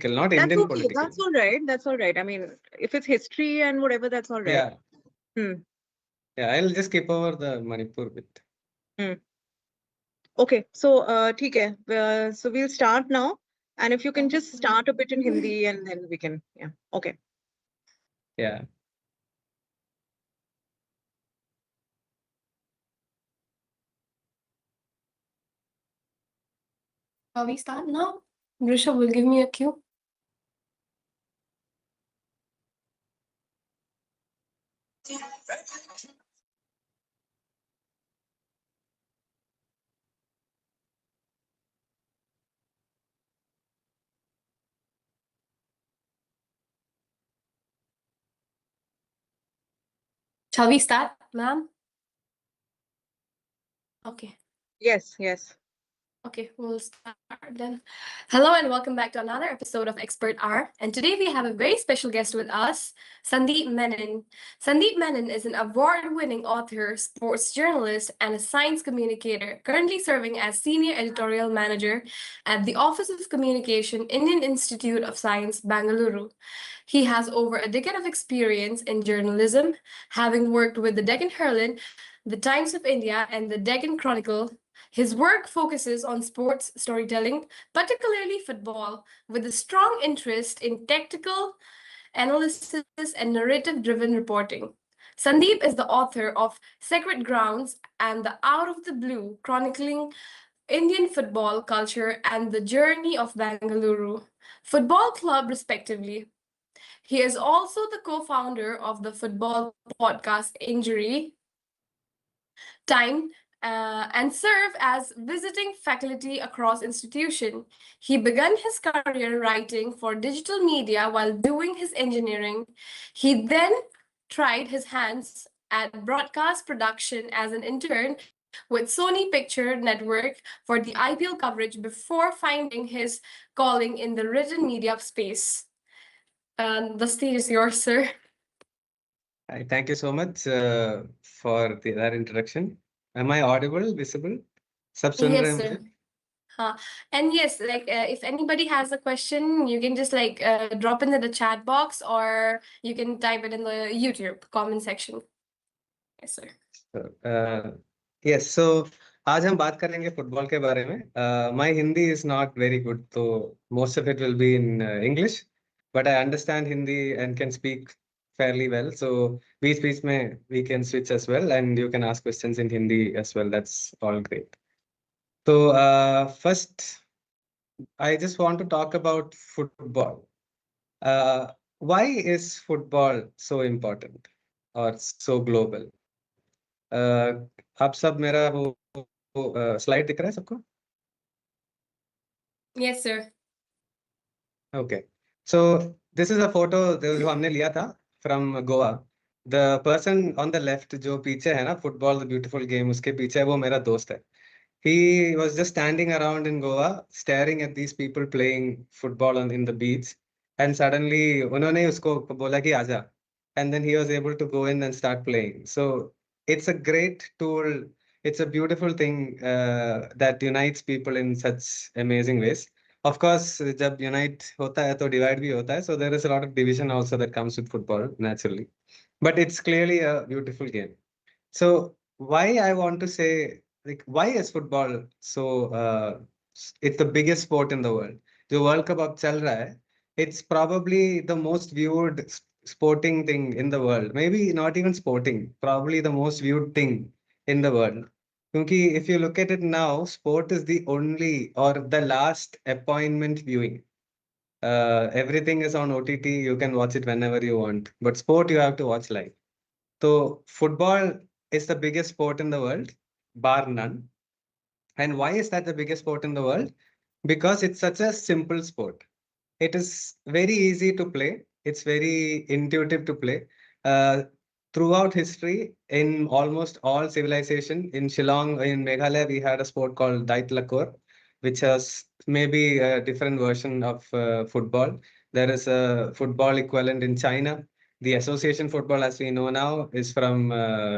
political, not That's Indian okay. political. That's all right. That's all right. I mean, if it's history and whatever, that's all right. Yeah, Hmm. yeah. I'll just skip over the Manipur bit. Hmm. Okay. So, ठीक है. So we'll start now. And if you can just start a bit in Hindi and then we can, yeah. Okay. Yeah. We start now. Grisha will give me a cue. Shall we start, ma'am? Okay. Yes, yes. Okay, we'll start then. Hello and welcome back to another episode of Expert R. And today we have a very special guest with us, Sandeep Menon. Sandeep Menon is an award-winning author, sports journalist, and a science communicator, currently serving as Senior Editorial Manager at the Office of Communication, Indian Institute of Science, Bangalore. He has over a decade of experience in journalism, having worked with the Deccan Herald, the Times of India, and the Deccan Chronicle. His work focuses on sports storytelling, particularly football, with a strong interest in tactical analysis and narrative-driven reporting. Sandeep is the author of Sacred Grounds and The Out of the Blue, chronicling Indian football culture and the journey of Bangalore Football Club, respectively. He is also the co-founder of the football podcast Injury Time and serve as visiting faculty across institution. He began his career writing for digital media while doing his engineering. He then tried his hands at broadcast production as an intern with Sony Picture Network for the IPL coverage before finding his calling in the written media space. The stage is yours, sir. Thank you so much for that introduction. Am I audible, visible? सब सुन रहे Yes, हैं sir. मुझे? And yes, like if anybody has a question, you can just like drop it in the chat box or you can type it in the YouTube comment section. Yes, sir. Yes, so आज हम बात करेंगे football के बारे में. My Hindi is not very good, so most of it will be in English, but I understand Hindi and can speak fairly well. So बीच में we can switch as well, and you can ask questions in Hindi as well. That's all great. So first, I just want to talk about football. Why is football so important or so global? आप सब मेरा वो slide दिख रहा है सबको? Yes, sir. Okay. So this is a photo जो हमने लिया था from Goa. The person on the left जो पीछे है ना, football the beautiful game, उसके पीछे वो मेरा दोस्त है. He was just standing around in Goa, staring at these people playing football in the beach, and suddenly उन्होंने उसको बोला कि आजा, and then he was able to go in and start playing. So it's a great tool. It's a beautiful thing that unites people in such amazing ways. Of course, जब unite होता है तो divide भी होता है. So there is a lot of division also that comes with football naturally, but it's clearly a beautiful game. So why I want to say, like, why is football so it's the biggest sport in the world. जो World Cup अब चल रहा है, it's probably the most viewed sporting thing in the world. Maybe not even sporting, probably the most viewed thing in the world. क्योंकि if you look at it now, sport is the only or the last appointment viewing. Everything is on OTT. You can watch it whenever you want. But sport, you have to watch live. So football is the biggest sport in the world, bar none. And why is that the biggest sport in the world? Because it's such a simple sport. It is very easy to play. It's very intuitive to play. Uh, Throughout history, in almost all civilization, in Shillong, in Meghalaya, we had a sport called Dait Lakur, which has maybe a different version of football. There is a football equivalent in China. The association football, as we know now, is from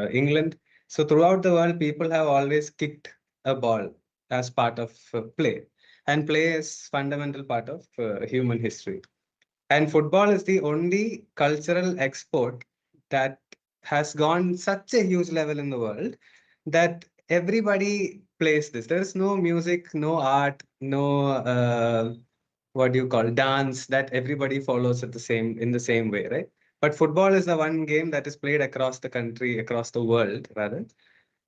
England. So throughout the world, people have always kicked a ball as part of play. and play is fundamental part of human history. And football is the only cultural export that has gone such a huge level in the world that everybody plays this. There is no music, no art, no what do you call dance that everybody follows at the same in the same way, right? But football is the one game that is played across the country, across the world, rather,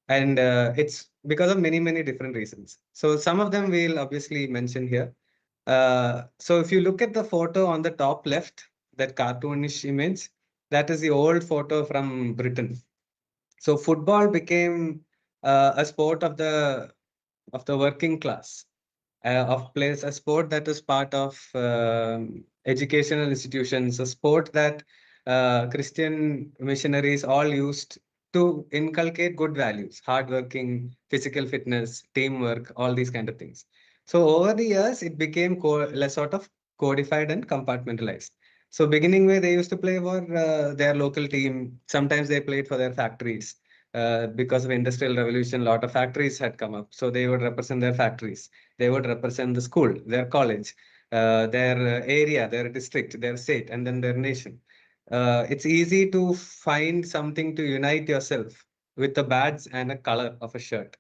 and it's because of many different reasons. So some of them we'll obviously mention here. So if you look at the photo on the top left, that cartoonish image, that is the old photo from Britain. So football became a sport of the working class, of plays a sport that is part of educational institutions, a sport that Christian missionaries all used to inculcate good values, hardworking, physical fitness, teamwork, all these kind of things. So over the years, it became less sort of codified and compartmentalized. So beginning where they used to play for their local team, sometimes they played for their factories. Because of industrial revolution, a lot of factories had come up. So they would represent their factories, they would represent the school, their college, their area, their district, their state, and then their nation. It's easy to find something to unite yourself with a badge and a color of a shirt.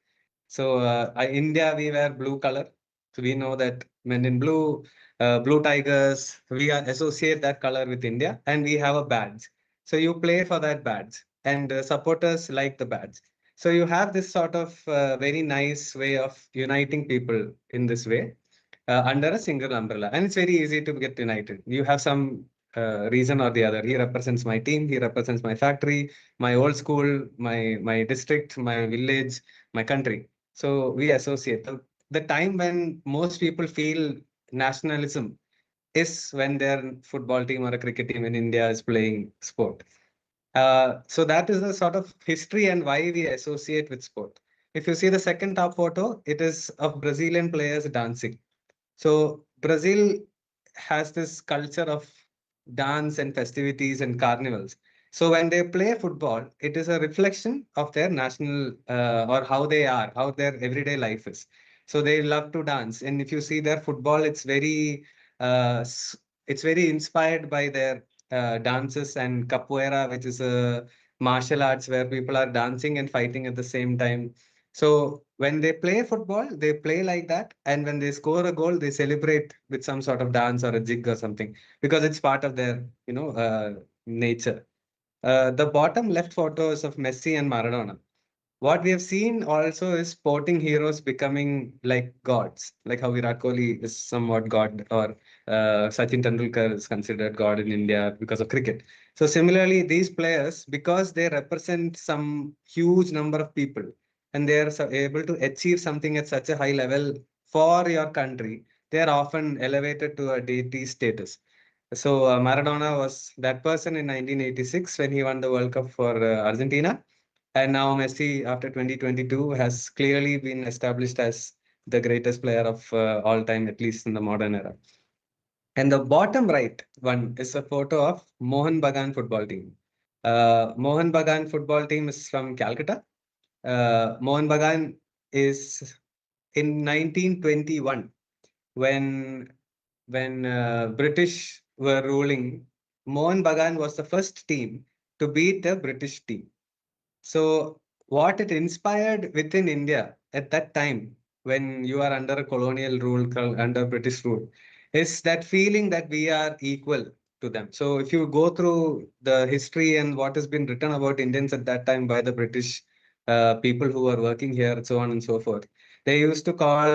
So India, we wear blue color. So we know that men in blue, blue tigers, we associate that color with India, and we have a badge. So you play for that badge, and supporters like the badge. So you have this sort of very nice way of uniting people in this way under a single umbrella. And it's very easy to get united. You have some reason or the other. He represents my team, he represents my factory, my old school, my district, my village, my country. So we associate. The time when most people feel nationalism is when their football team or a cricket team in India is playing sport. So that is the sort of history and why we associate with sport. If you see the second top photo, it is of Brazilian players dancing. So Brazil has this culture of dance and festivities and carnivals. So when they play football, it is a reflection of their national or how they are, how their everyday life is. So they love to dance, and if you see their football, uh, s- it's very inspired by their dances and capoeira, which is a martial arts where people are dancing and fighting at the same time. So when they play football, they play like that. And when they score a goal, they celebrate with some sort of dance or a jig or something because it's part of their, nature. The bottom left photos of Messi and Maradona. What we have seen also is sporting heroes becoming like gods, like how Virat Kohli is somewhat god, or Sachin Tendulkar is considered god in India because of cricket. So similarly, these players, because they represent some huge number of people, and they are able to achieve something at such a high level for your country, they are often elevated to a deity status. So Maradona was that person in 1986 when he won the World Cup for Argentina, and now Messi, after 2022, has clearly been established as the greatest player of all time, at least in the modern era. And the bottom right one is a photo of Mohan Bagan football team. Mohan Bagan football team is from Calcutta. Mohan Bagan is in 1921 when British were ruling. Mohan Bagan was the first team to beat the British team. So, what it inspired within India at that time, when you are under a colonial rule, under British rule, is that feeling that we are equal to them. So, if you go through the history and what has been written about Indians at that time by the British people who were working here, so on and so forth, they used to call,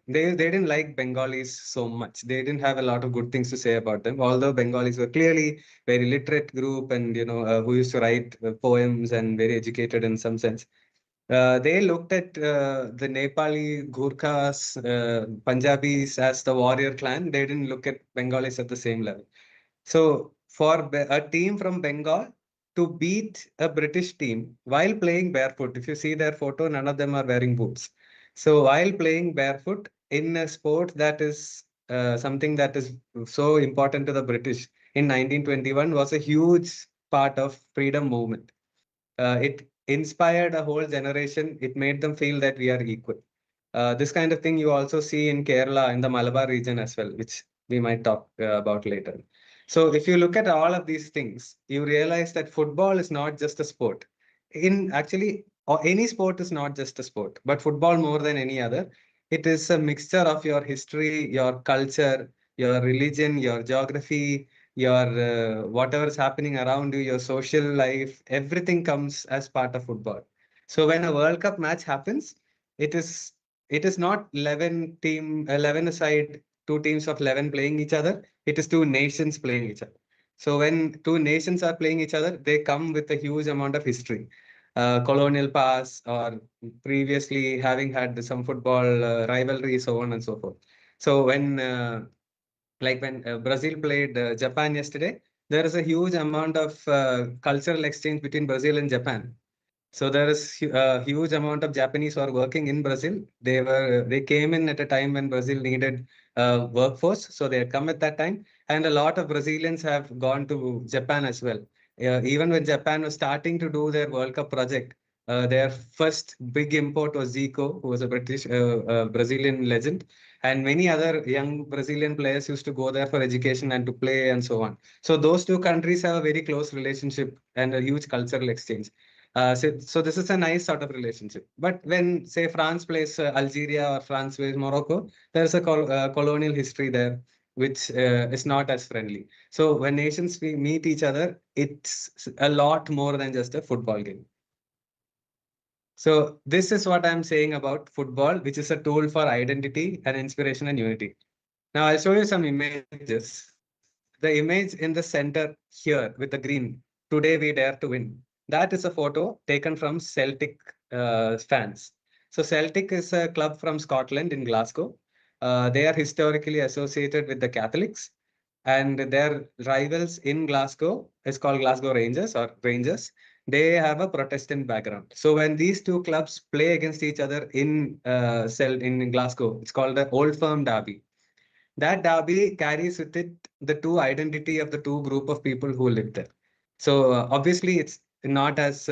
they didn't like Bengalis so much. They didn't have a lot of good things to say about them, although Bengalis were clearly very literate group, and who used to write poems and very educated in some sense. They looked at the Nepali Gurkhas, Punjabis as the warrior clan. They didn't look at Bengalis at the same level. So for a team from Bengal to beat a British team while playing barefoot, if you see their photo, none of them are wearing boots. So while playing barefoot in a sport that is something that is so important to the British in 1921 was a huge part of freedom movement. It inspired a whole generation. It made them feel that we are equal. This kind of thing you also see in Kerala, in the Malabar region as well, which we might talk about later. So if you look at all of these things, you realize that football is not just a sport. In actually, or any sport is not just a sport, but football more than any other. It is a mixture of your history, your culture, your religion, your geography, your whatever is happening around you, your social life, everything comes as part of football. So when a World Cup match happens, it is it is not 11 aside, two teams of 11 playing each other. It is two nations playing each other. So when two nations are playing each other, they come with a huge amount of history, colonial past, or previously having had some football rivalry, so on and so forth. So when Brazil played Japan yesterday, there is a huge amount of cultural exchange between Brazil and Japan. So there is a huge amount of Japanese who are working in Brazil. They came in at a time when Brazil needed workforce, so they had come at that time. And a lot of Brazilians have gone to Japan as well. Even when Japan was starting to do their World Cup project, their first big import was Zico, who was a British Brazilian legend, and many other young Brazilian players used to go there for education and to play and so on. So those two countries have a very close relationship and a huge cultural exchange. So this is a nice sort of relationship. But when, say, France plays Algeria or France plays Morocco, there's a colonial history there, which is not as friendly. So when nations meet each other, it's a lot more than just a football game. So this is what I'm saying about football, which is a tool for identity and inspiration and unity. Now I'll show you some images. The image in the center here with the green, "Today we dare to win." That is a photo taken from Celtic fans. So Celtic is a club from Scotland in Glasgow. They are historically associated with the Catholics, and their rivals in Glasgow is called Glasgow Rangers or Rangers. They have a Protestant background. So when these two clubs play against each other in Glasgow, it's called the Old Firm Derby. That derby carries with it the two identity of the two group of people who live there. So obviously it's not as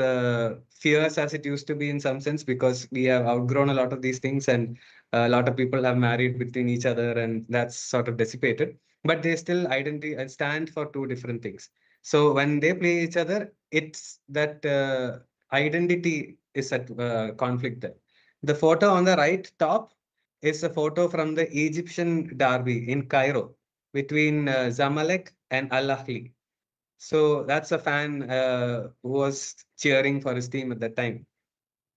fierce as it used to be in some sense, because we have outgrown a lot of these things, and a lot of people have married between each other, and that's sort of dissipated. But they still identity and stand for two different things. So when they play each other, it's that identity is at conflict there. The photo on the right top is a photo from the Egyptian derby in Cairo between Zamalek and Al Ahly. So that's a fan who was cheering for his team at that time.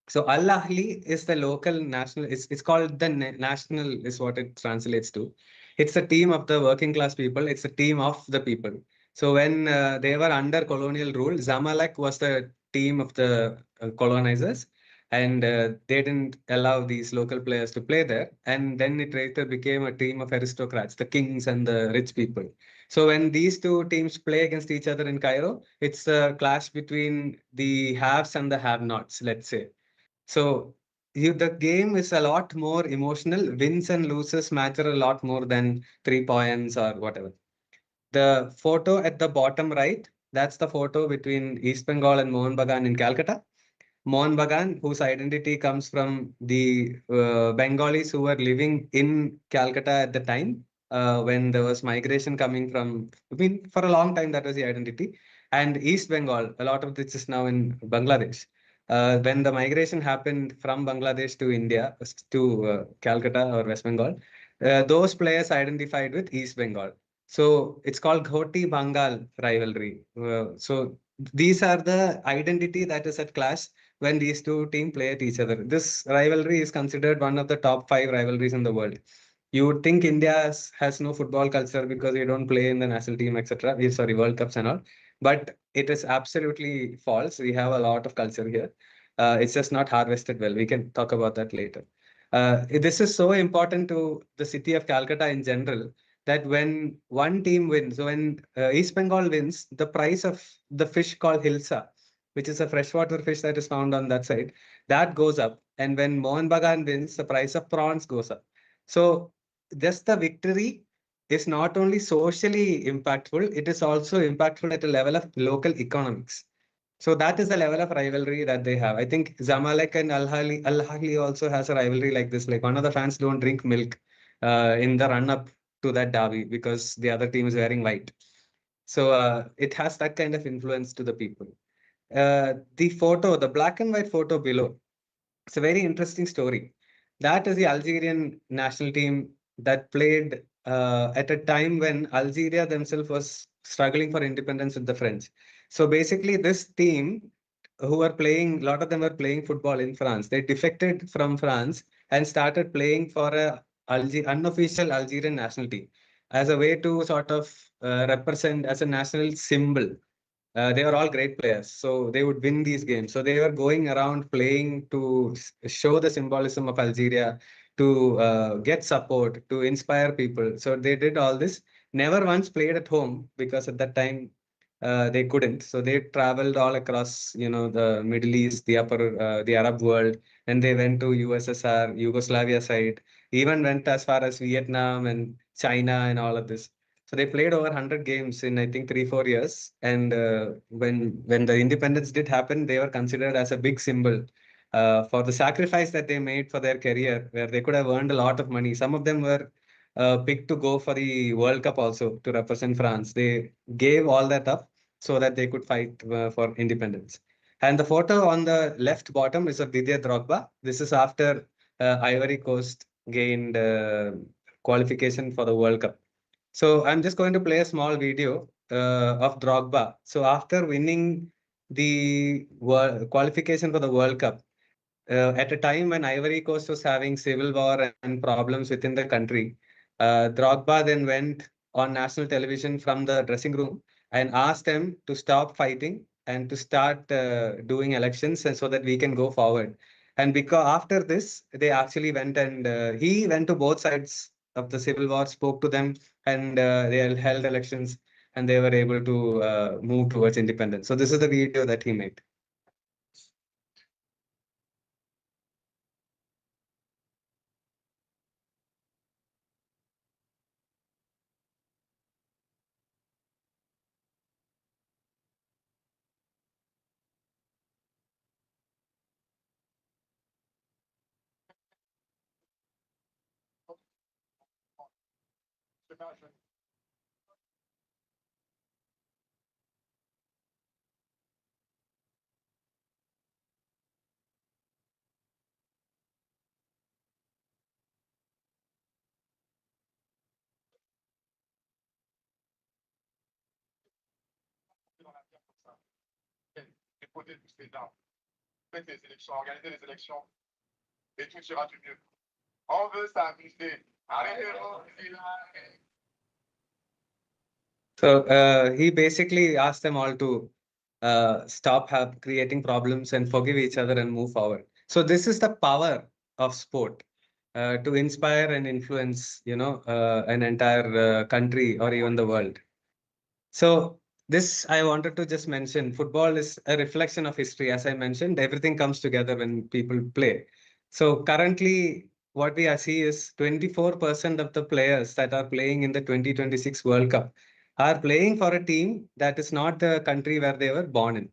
So Al Ahly is the local national. It's called the national is what it translates to. It's a team of the working class people. It's a team of the people. So when they were under colonial rule, Zamalek was the team of the colonizers, and they didn't allow these local players to play there. And then it later became a team of aristocrats, the kings and the rich people. So when these two teams play against each other in Cairo, it's a clash between the haves and the have-nots, let's say. So the game is a lot more emotional. Wins and losses matter a lot more than 3 points or whatever. The photo at the bottom right, that's the photo between East Bengal and Mohun Bagan in Calcutta. Mohun Bagan, whose identity comes from the Bengalis who were living in Calcutta at the time when there was migration coming from, I mean, for a long time, that was the identity. And East Bengal, a lot of this is now in Bangladesh. When the migration happened from Bangladesh to India, to Calcutta or West Bengal, those players identified with East Bengal. So it's called Ghoti Bengal rivalry. So these are the identity that is at clash when these two teams play at each other. This rivalry is considered one of the top 5 rivalries in the world. You would think India has no football culture because we don't play in the national team, etc. Sorry, World Cups and all. But it is absolutely false. We have a lot of culture here. It's just not harvested well. We can talk about that later. This is so important to the city of Calcutta in general, that when one team wins, so when East Bengal wins, the price of the fish called hilsa, which is a freshwater fish that is found on that side, that goes up. And when Mohan Bagan wins, the price of prawns goes up. So just the victory is not only socially impactful, it is also impactful at a level of local economics. So that is the level of rivalry that they have. I think Zamalek and Al Ahly also has a rivalry like this. Like one of the fans don't drink milk in the run up to that derby because the other team is wearing white. So it has that kind of influence to the people. The black and white photo below, it's a very interesting story. That is the Algerian national team that played at a time when Algeria themselves was struggling for independence with the French. So basically, this team who were playing, a lot of them were playing football in France. They defected from France and started playing for a unofficial Algerian national team as a way to sort of represent as a national symbol. They were all great players, so they would win these games. So they were going around playing to show the symbolism of Algeria, to get support, to inspire people. So they did all this. Never once played at home because at that time they couldn't. So they traveled all across, the Middle East, the Arab world, and they went to USSR, Yugoslavia side. Even went as far as Vietnam and China and all of this. So they played over 100 games in I think 3 4 years. And when the independence did happen, they were considered as a big symbol for the sacrifice that they made for their career, where they could have earned a lot of money. Some of them were picked to go for the World Cup also to represent France. They gave all that up so that they could fight for independence. And the photo on the left bottom is of Didier Drogba. This is after Ivory Coast gained qualification for the World Cup. So I'm just going to play a small video of Drogba. So after winning the qualification for the World Cup, at a time when Ivory Coast was having civil war and problems within the country, Drogba then went on national television from the dressing room and asked them to stop fighting and to start doing elections and so that we can go forward. And because after this, they actually went and he went to both sides of the civil war, spoke to them, and they held elections and they were able to move towards independence. So this is the video that he made. So he basically asked them all to stop creating problems and forgive each other and move forward. So this is the power of sport to inspire and influence, an entire country or even the world. So this I wanted to just mention. Football is a reflection of history. As I mentioned, everything comes together when people play. So currently, what we see is 24% of the players that are playing in the 2026 World Cup are playing for a team that is not the country where they were born in.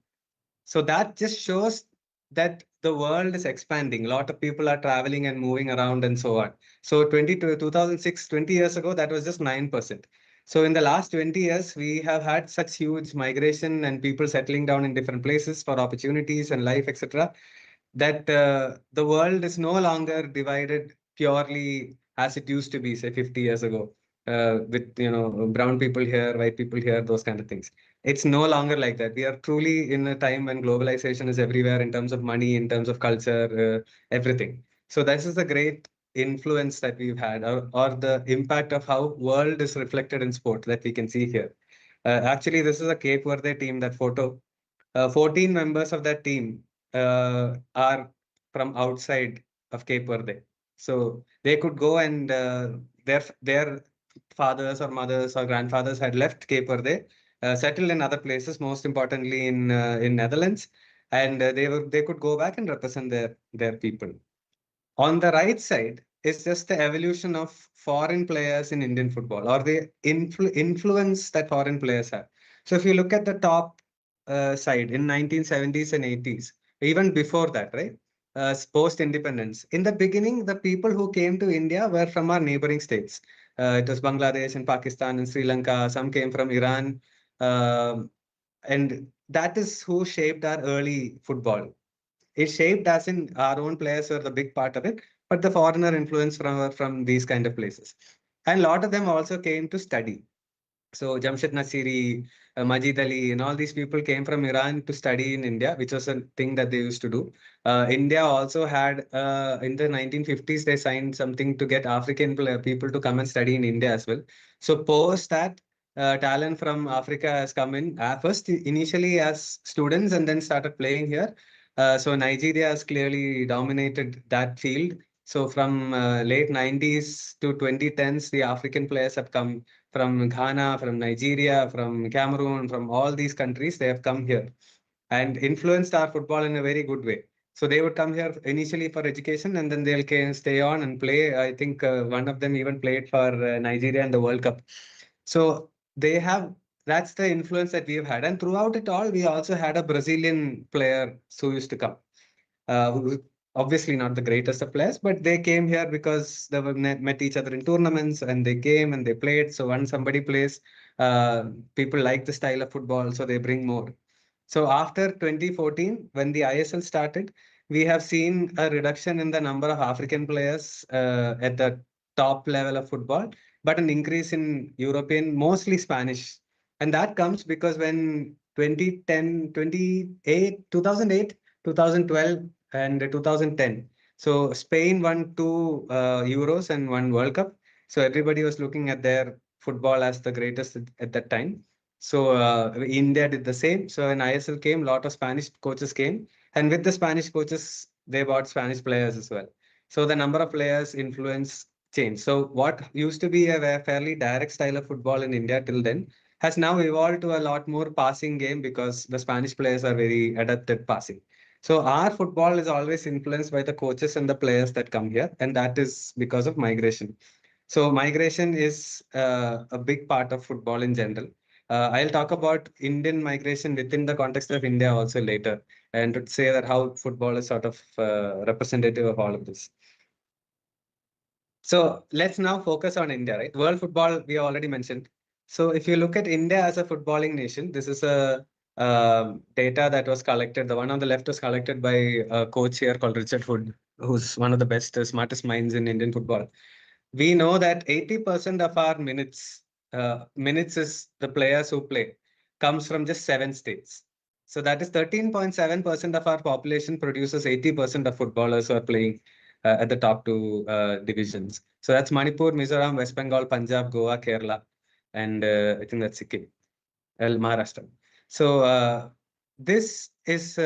So that just shows that the world is expanding. A lot of people are traveling and moving around and so on. So 2006, 20 years ago, that was just 9%. So in the last 20 years, we have had such huge migration and people settling down in different places for opportunities and life, etc., that the world is no longer divided purely as it used to be, say 50 years ago, with brown people here, white people here, those kind of things. It's no longer like that. We are truly in a time when globalization is everywhere in terms of money, in terms of culture, everything. So this is the great influence that we've had, or the impact of how world is reflected in sport that we can see here. Actually, this is a Cape Verde team, that photo. 14 members of that team are from outside of Cape Verde. So they could go and their fathers or mothers or grandfathers had left Cape Verde, settled in other places, most importantly in Netherlands, and they could go back and represent their people. On the right side is just the evolution of foreign players in Indian football, or the influence that foreign players have. So if you look at the top side in 1970s and 80s, even before that, right? Post independence. In the beginning, the people who came to India were from our neighboring states. It was Bangladesh and Pakistan and Sri Lanka. Some came from Iran. Um and that is who shaped our early football. It shaped us in our own players were the big part of it, but the foreigner influence from these kind of places. And a lot of them also came to study. So Jamshid Nasiri, Majid Ali, and all these people came from Iran to study in India, which was a thing that they used to do. India also had, in the 1950s, they signed something to get African people to come and study in India as well. So post that, talent from Africa has come in, first initially as students and then started playing here. So Nigeria has clearly dominated that field. So from late 90s to 2010s, the African players have come from Ghana, from Nigeria, from Cameroon, from all these countries. They have come here and influenced our football in a very good way. So they would come here initially for education and then they'll stay on and play. I think one of them even played for Nigeria in the World Cup. So they have, that's the influence that we've had. And throughout it all, we also had a Brazilian player who used to come, who obviously not the greatest of players, but they came here because they were met each other in tournaments and they came and they played. So when somebody plays, uh, people like the style of football, so they bring more. So after 2014, when the ISL started, we have seen a reduction in the number of African players at the top level of football, but an increase in European, mostly Spanish. And that comes because when 2010, 28, 2008, 2012, and 2010. So Spain won two Euros and one World Cup. So everybody was looking at their football as the greatest at that time. So India did the same. So when ISL came, a lot of Spanish coaches came, and with the Spanish coaches, they bought Spanish players as well. So the number of players influence changed. So what used to be a fairly direct style of football in India till then has now evolved to a lot more passing game because the Spanish players are very adept at passing. So our football is always influenced by the coaches and the players that come here, and that is because of migration. So migration is a big part of football in general. I'll talk about Indian migration within the context of India also later, and to say that how football is sort of representative of all of this. So let's now focus on India, right? World football, we already mentioned. So if you look at India as a footballing nation, this is a data that was collected. The one on the left was collected by a coach here called Richard Hood, who's one of the best, smartest minds in Indian football. We know that 80% of our minutes is the players who play, comes from just 7 states. So that is 13.7% of our population produces 80% of footballers who are playing at the top two divisions. So that's Manipur, Mizoram, West Bengal, Punjab, Goa, Kerala, and I think that's Sikkim, Maharashtra. So this is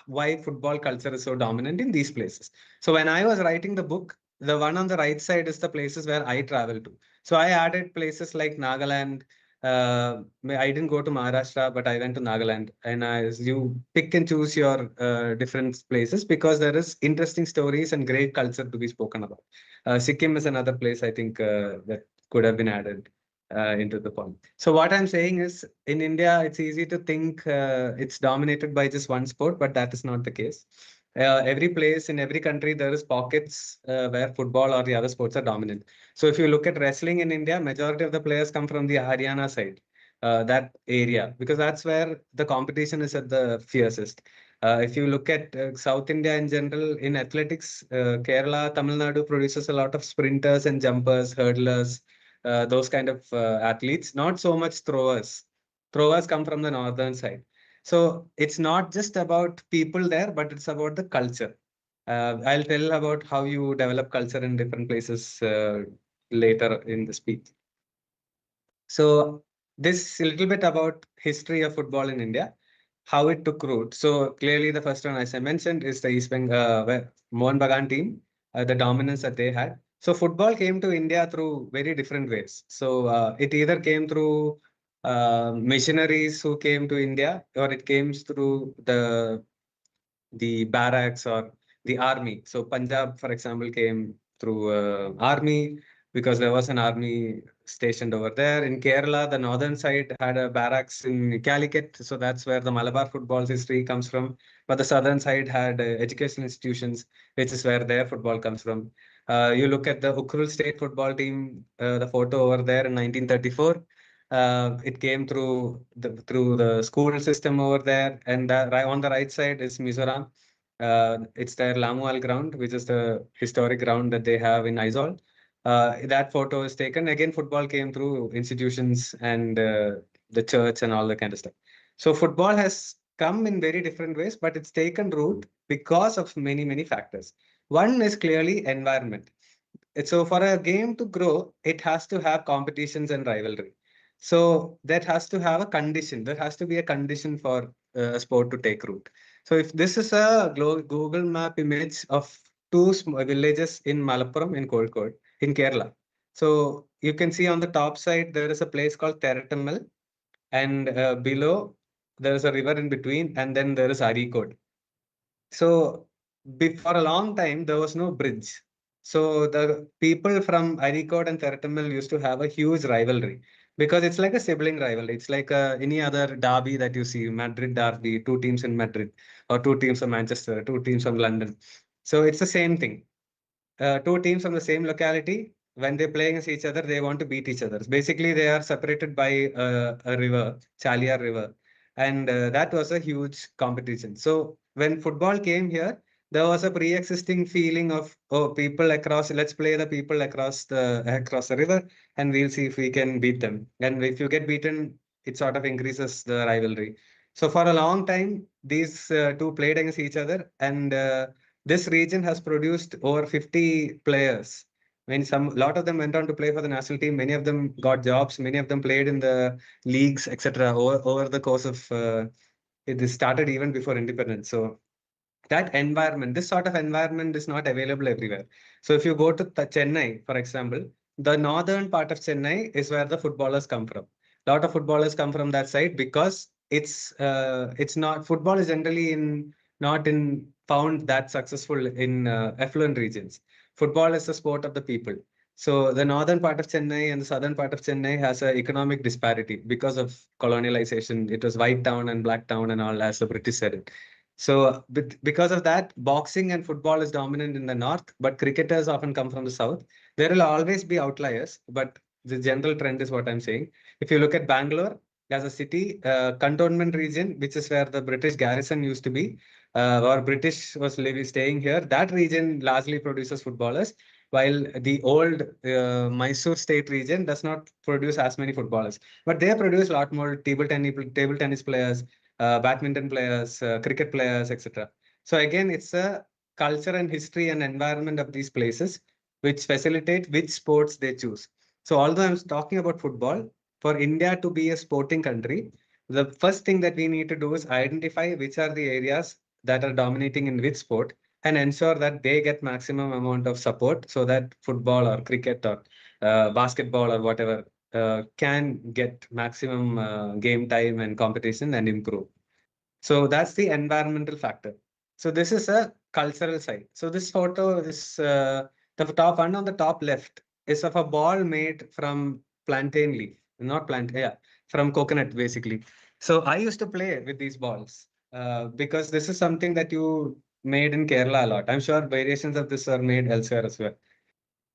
why football culture is so dominant in these places. So when I was writing the book, the one on the right side is the places where I travel to. So I added places like Nagaland. I didn't go to Maharashtra, but I went to Nagaland. And you pick and choose your different places because there is interesting stories and great culture to be spoken about. Sikkim is another place I think that could have been added into the poem. So what I'm saying is, in India, it's easy to think it's dominated by just one sport, but that is not the case. Every place in every country, there is pockets where football or the other sports are dominant. So if you look at wrestling in India, majority of the players come from the Haryana side, that area, because that's where the competition is at the fiercest. If you look at South India in general, in athletics, Kerala, Tamil Nadu produces a lot of sprinters and jumpers, hurdlers, those kind of athletes, not so much throwers. Throwers come from the northern side. So it's not just about people there, but it's about the culture. I'll tell about how you develop culture in different places later in the speech. So this a little bit about history of football in India, how it took root. So clearly the first one, as I mentioned, is the East Bengal Mohan Bagan team, the dominance that they had. So football came to India through very different ways. So it either came through missionaries who came to India, or it came through the barracks or the army. So Punjab, for example, came through army because there was an army stationed over there. In Kerala, the northern side had a barracks in Calicut, so that's where the Malabar football's history comes from. But the southern side had educational institutions, which is where their football comes from. You look at the Ukhrul state football team, the photo over there in 1934. It came through the school system over there, and on the right side is Mizoram. It's their Lamual ground, which is the historic ground that they have in Aizawl. That photo is taken. Again, football came through institutions and the church and all that kind of stuff. So football has come in very different ways, but it's taken root because of many, many factors. One is clearly environment. So for a game to grow, it has to have competitions and rivalry. So that has to have a condition. There has to be a condition for a sport to take root. So if this is a Google map image of two villages in Malappuram in Kozhikode in Kerala. So you can see on the top side there is a place called Terattammal, and below there is a river in between, and then there is Arikode. So for a long time, there was no bridge. So the people from Aricot and Theratamil used to have a huge rivalry because it's like a sibling rivalry. It's like any other derby that you see, Madrid derby, two teams in Madrid, or two teams from Manchester, two teams from London. So it's the same thing. Two teams from the same locality, when they play against each other, they want to beat each other. Basically, they are separated by a river, Chaliar River, and that was a huge competition. So when football came here, there was a pre-existing feeling of, oh, people across, let's play the people across the river, and we'll see if we can beat them. And if you get beaten, it sort of increases the rivalry. So for a long time, these two played against each other, and this region has produced over 50 players. I mean, a lot of them went on to play for the national team. Many of them got jobs. Many of them played in the leagues, etc. Over the course of it started even before independence. So that environment, this sort of environment is not available everywhere. So if you go to Chennai, for example, the northern part of Chennai is where the footballers come from. A lot of footballers come from that side because it's not football is generally in not in found that successful in affluent regions. Football is the sport of the people. So the northern part of Chennai and the southern part of Chennai has an economic disparity because of colonialization. It was white town and black town and all, as the British said it. So because of that, boxing and football is dominant in the north, but cricketers often come from the south. There will always be outliers, but the general trend is what I'm saying. If you look at Bangalore as a city, cantonment region, which is where the British garrison used to be, or British was staying here, that region largely produces footballers, while the old Mysore state region does not produce as many footballers. But they produce a lot more table tennis players, badminton players, cricket players, etc. So again, it's a culture and history and environment of these places which facilitate which sports they choose. So although I'm talking about football, for India to be a sporting country, the first thing that we need to do is identify which are the areas that are dominating in which sport and ensure that they get maximum amount of support so that football or cricket or basketball or whatever can get maximum game time and competition and improve. So that's the environmental factor. So this is a cultural side. So this photo is the top one on the top left is of a ball made from plantain leaf, not plantain, yeah, from coconut basically. So I used to play with these balls because this is something that you made in Kerala a lot. I'm sure variations of this are made elsewhere as well.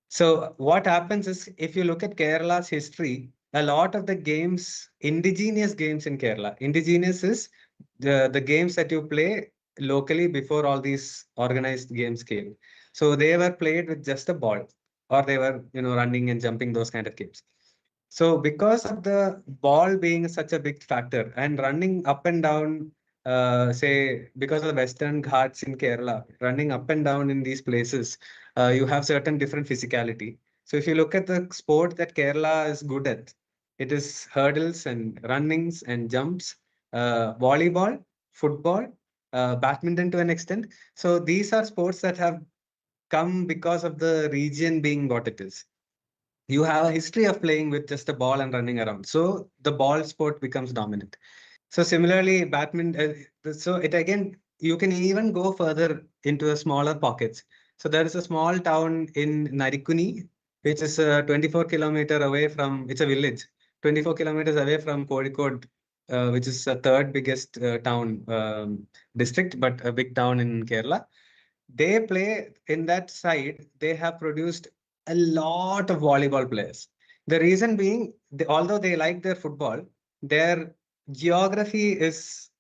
So what happens is if you look at Kerala's history, a lot of the games, indigenous games in Kerala, indigenous is the games that you play locally before all these organized games came. So they were played with just a ball, or they were, running and jumping, those kind of games. So because of the ball being such a big factor and running up and down, say because of the Western Ghats in Kerala, running up and down in these places, you have certain different physicality. So if you look at the sport that Kerala is good at, it is hurdles and runnings and jumps, volleyball, football, badminton to an extent. So these are sports that have come because of the region being what it is. You have a history of playing with just a ball and running around. So the ball sport becomes dominant. So similarly, badminton, so it again, you can even go further into the smaller pockets. So there is a small town in Narikuni, which is 24 kilometer away from, it's a village, 24 kilometers away from Kozhikode, which is the third biggest town district, but a big town in Kerala. They play in that side, they have produced a lot of volleyball players. The reason being, although they like their football, their geography is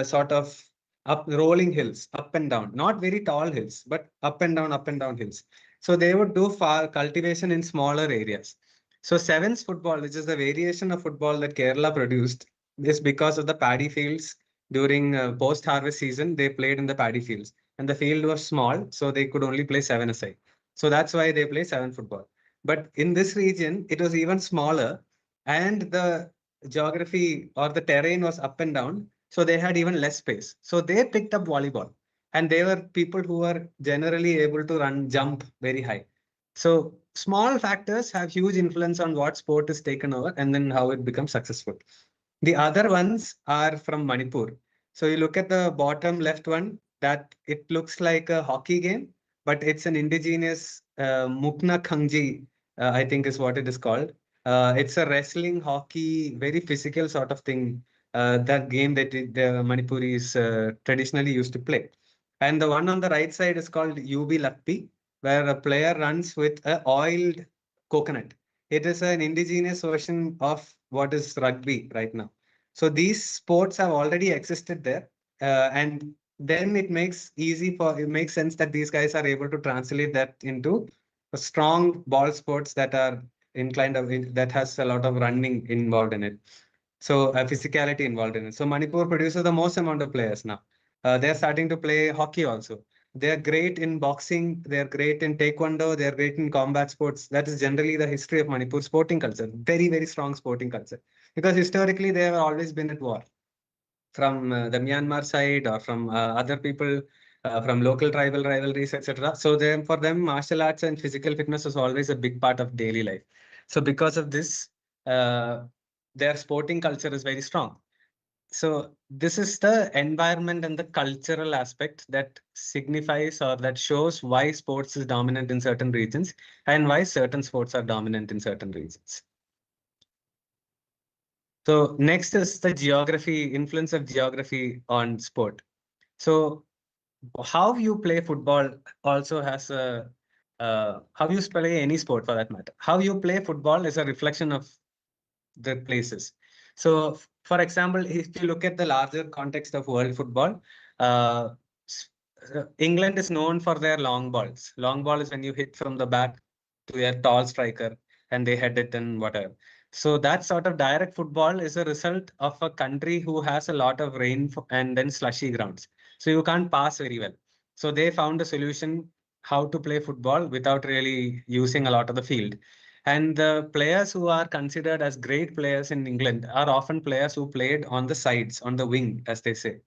sort of up rolling hills, up and down, not very tall hills, but up and down hills. So they would do far cultivation in smaller areas. So sevens football, which is the variation of football that Kerala produced, is because of the paddy fields. During post-harvest season, they played in the paddy fields, and the field was small, so they could only play seven aside. So that's why they play seven football. But in this region, it was even smaller, and the geography or the terrain was up and down, so they had even less space. So they picked up volleyball, and they were people who were generally able to run, jump very high. So small factors have huge influence on what sport is taken over and then how it becomes successful. The other ones are from Manipur. So you look at the bottom left one, that it looks like a hockey game, but it's an indigenous Mukna Khangji, I think is what it is called. It's a wrestling, hockey, very physical sort of thing. That game that the Manipuris traditionally used to play. And the one on the right side is called UB Lakpi, where a player runs with a oiled coconut. It is an indigenous version of what is rugby right now. So these sports have already existed there, and then it makes sense that these guys are able to translate that into a strong ball sports that are inclined of that has a lot of running involved in it. So physicality involved in it. So Manipur produces the most amount of players now. They're starting to play hockey also. They're great in boxing. They're great in taekwondo. They're great in combat sports. That is generally the history of Manipur sporting culture. Very, very strong sporting culture. Because historically they have always been at war from the Myanmar side or from other people, from local tribal rivalries, etc. So then for them, martial arts and physical fitness was always a big part of daily life. So because of this, uh, their sporting culture is very strong. So this is the environment and the cultural aspect that signifies or that shows why sports is dominant in certain regions and why certain sports are dominant in certain regions. So next is the geography, influence of geography on sport. So how you play football also has a how you play any sport for that matter. How you play football is a reflection of the places. So, for example, if you look at the larger context of world football, uh, England is known for their long balls. Long ball is when you hit from the back to a tall striker and they head it and whatever. So that sort of direct football is a result of a country who has a lot of rain and then slushy grounds. So you can't pass very well. So they found a solution how to play football without really using a lot of the field. And the players who are considered as great players in England are often players who played on the sides, on the wing, as they say.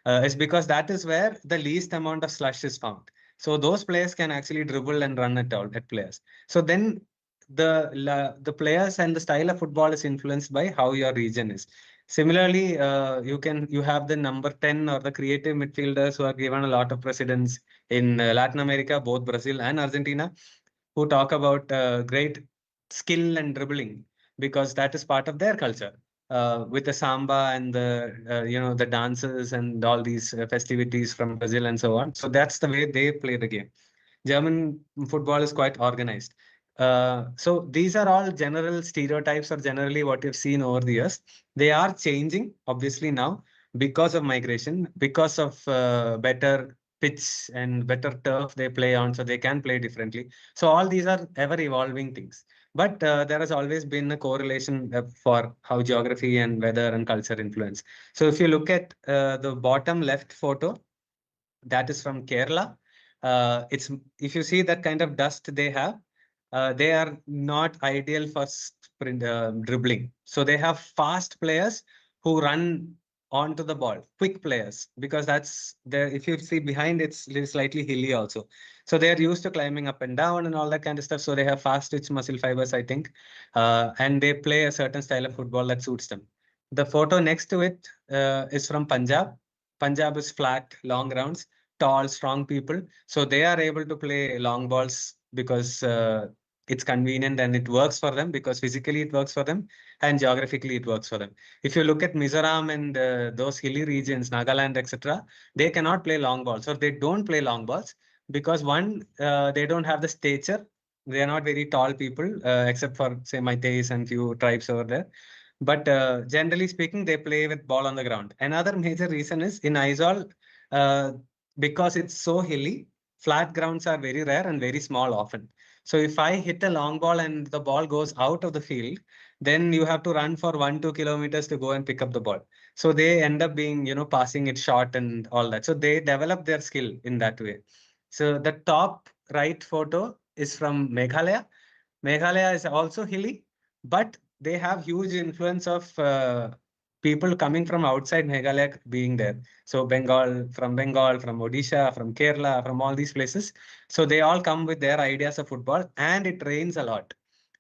It's because that is where the least amount of slush is found. So those players can actually dribble and run at players. So then the players and the style of football is influenced by how your region is. Similarly, you have the number 10 or the creative midfielders who are given a lot of precedence in Latin America, both Brazil and Argentina, who talk about great skill and dribbling because that is part of their culture with the samba and the the dances and all these festivities from Brazil and so on. So that's the way they play the game. German football is quite organized. So these are all general stereotypes or generally what you've seen over the years. They are changing obviously now because of migration, because of better pitch and better turf they play on, so they can play differently. So all these are ever evolving things. But there has always been a correlation for how geography and weather and culture influence. So if you look at the bottom left photo, that is from Kerala. It's if you see that kind of dust they have, they are not ideal for sprint dribbling. So they have fast players who run onto the ball, quick players, because that's there. If you see behind, it's slightly hilly also. So they are used to climbing up and down and all that kind of stuff. So they have fast twitch muscle fibers, I think, and they play a certain style of football that suits them. The photo next to it is from Punjab. Punjab is flat, long grounds, tall, strong people. So they are able to play long balls because it's convenient and it works for them because physically it works for them and geographically it works for them. If you look at Mizoram and those hilly regions, Nagaland, etc., they cannot play long balls or they don't play long balls because one, they don't have the stature. They are not very tall people, except for say Meiteis and few tribes over there. But generally speaking, they play with ball on the ground. Another major reason is in Aizawl, uh, because it's so hilly, flat grounds are very rare and very small often. So if I hit a long ball and the ball goes out of the field, then you have to run for 1-2 kilometers to go and pick up the ball. So they end up being, passing it short and all that. So they develop their skill in that way. So the top right photo is from Meghalaya. Meghalaya is also hilly, but they have huge influence of people coming from outside Meghalaya being there. So Bengal, from Odisha, from Kerala, from all these places. So they all come with their ideas of football, and it rains a lot.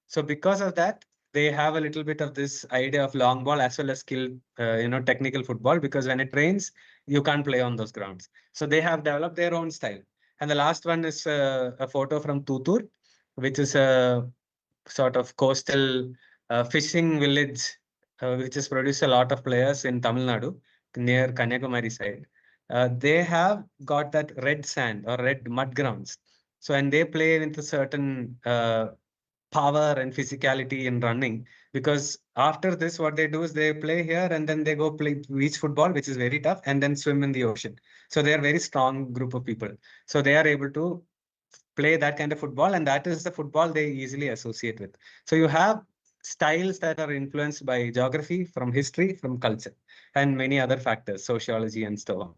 So because of that, they have a little bit of this idea of long ball as well as skill, technical football. Because when it rains, you can't play on those grounds. So they have developed their own style. And the last one is a photo from Tutur, which is a sort of coastal fishing village, which has produced a lot of players in Tamil Nadu near Kanyakumari side. They have got that red sand or red mud grounds. So, and they play with a certain power and physicality in running, because after this what they do is they play here and then they go play beach football, which is very tough, and then swim in the ocean. So they are very strong group of people, so they are able to play that kind of football, and that is the football they easily associate with. So you have styles that are influenced by geography, from history, from culture, and many other factors, sociology and so on.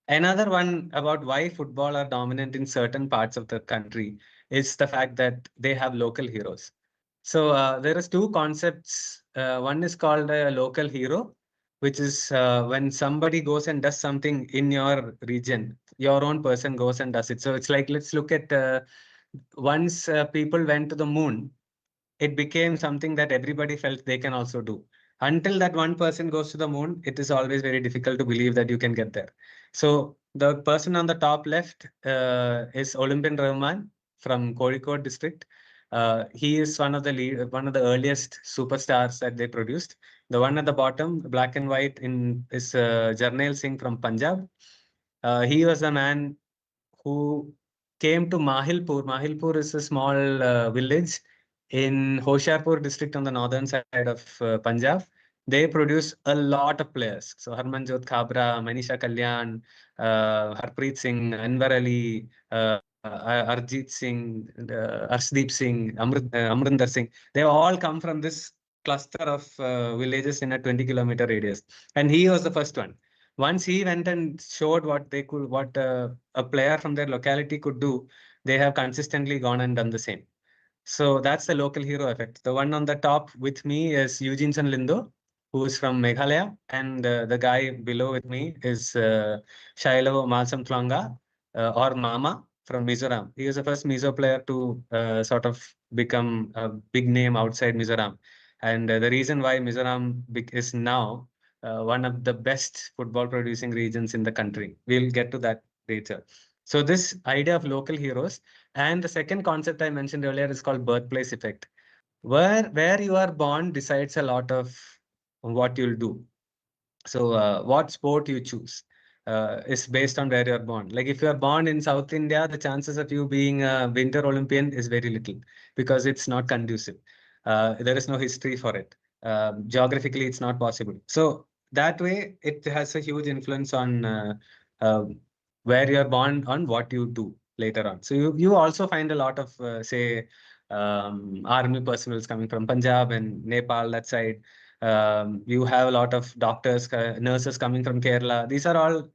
Another one about why football are dominant in certain parts of the country is the fact that they have local heroes. So there is two concepts. One is called a local hero, which is when somebody goes and does something in your region, your own person goes and does it. So it's like, let's look at once people went to the moon, it became something that everybody felt they can also do. Until that one person goes to the moon, it is always very difficult to believe that you can get there. So the person on the top left is Olympian Rahman from Kozhikode district. He is one of the earliest superstars that they produced. The one at the bottom, black and white, is Jarnail Singh from Punjab. He was a man who came to Mahilpur. Mahilpur is a small village in Hoshiarpur district on the northern side of Punjab. They produce a lot of players. So Harmanjot Khabra, Manisha Kalyan, Harpreet Singh, Anwar Ali, Arjit Singh, Arshdeep Singh, Amrinder Singh. They all come from this cluster of villages in a 20-kilometer radius. And he was the first one. Once he went and showed what a player from their locality could do, they have consistently gone and done the same. So that's the local hero effect. The one on the top with me is Eugene Lindo, who is from Meghalaya, and the guy below with me is Shailo Malsam Tlanga, or Mama from Mizoram. He was the first Mizo player to sort of become a big name outside Mizoram. And the reason why Mizoram is now one of the best football producing regions in the country. We'll get to that later. So this idea of local heroes, and the second concept I mentioned earlier is called birthplace effect. Where you are born decides a lot of what you'll do. So what sport you choose is based on where you're born. Like if you're born in South India, the chances of you being a Winter Olympian is very little because it's not conducive. There is no history for it. Geographically, it's not possible. So that way, it has a huge influence on uh, where you're born, on what you do later on. So you also find a lot of, say, army personnel coming from Punjab and Nepal, that side. You have a lot of doctors, nurses coming from Kerala. These are all